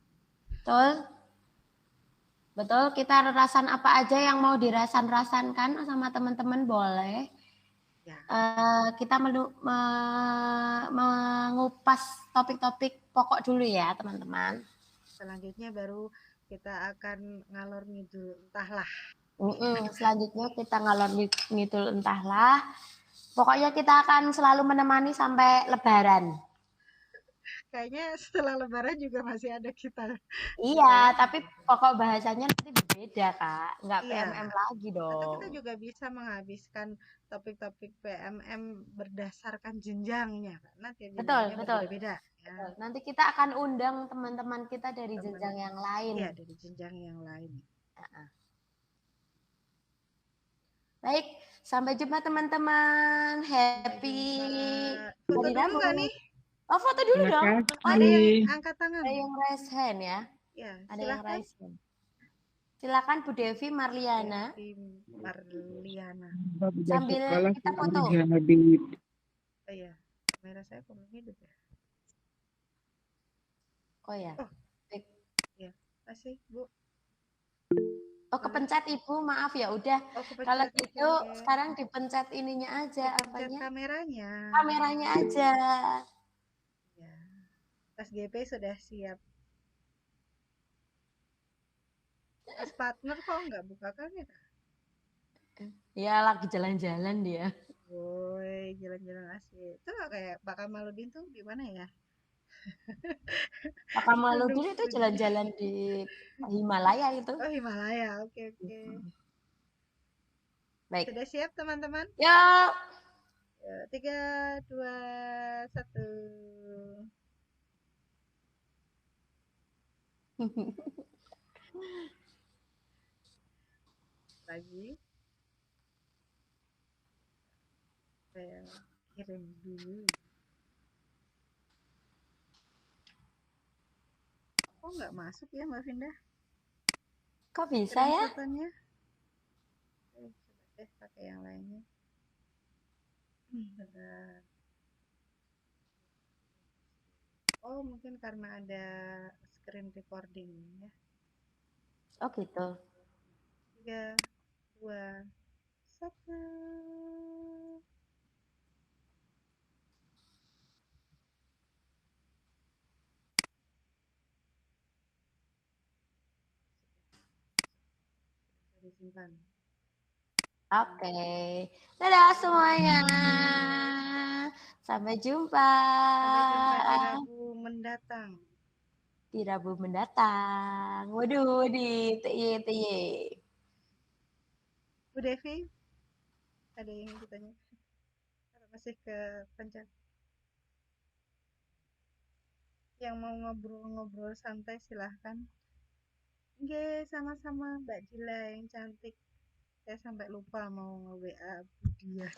Betul, kita rerasan apa aja yang mau dirasan-rasankan sama teman-teman boleh. Ya. Kita mengupas topik-topik pokok dulu ya teman-teman. Selanjutnya baru kita akan ngalor ngidul entahlah. Selanjutnya kita ngalor ngidul entahlah. Pokoknya kita akan selalu menemani sampai Lebaran. Kayaknya setelah Lebaran juga masih ada kita. Iya, tapi pokok bahasanya nanti berbeda Kak, nggak PMM lagi dong. Atau kita juga bisa menghabiskan topik-topik PMM berdasarkan jenjangnya, nanti betul. berbeda. Ya. Nanti kita akan undang teman-teman kita dari jenjang yang lain. Iya, dari jenjang yang lain. Baik, sampai jumpa teman-teman. Happy foto dulu nggak nih? Oh, foto dulu dong. Ada yang angkat tangan. Ada yang raise hand ya? Ya, ada yang raise hand. Silakan Bu Devi Marliana. Sambil kita foto. Oh iya, kamera saya kok belum hidup ya? Oh ya. Ya, kasih Bu. Oh, kepencet Ibu, maaf ya udah. Kalau gitu sekarang dipencet ininya aja, apanya? Kameranya. Kameranya aja. Ya. Mas GP sudah siap. Mas partner kok nggak buka kamera? Ya lagi jalan-jalan dia. Woi, jalan-jalan asik. Itu kayak Pak Kamaludin tuh di mana ya? Pak Kamaludin itu jalan-jalan di Himalaya itu. Oh, Himalaya. Oke. Baik. Sudah siap teman-teman? Ya. 3, 2, 1. Lagi. Saya kirim dulu. Kok nggak masuk ya Mbak Vinda? Kok bisa ya? Fotonya. Coba deh pakai yang lainnya. Bentar. Oh, mungkin karena ada screen recording ya. Oh gitu. 3, 2, 1. disimpan. Oke. Dadah semuanya. Sampai jumpa. Sampai jumpa di Rabu mendatang. Di Rabu mendatang. Waduh, di TY. Bu Devi, ada yang ingin ditanya? Atau masih ke pencet? Yang mau ngobrol-ngobrol santai silahkan. Oke, sama-sama Mbak Jila yang cantik. Saya sampai lupa mau nge-WA dia.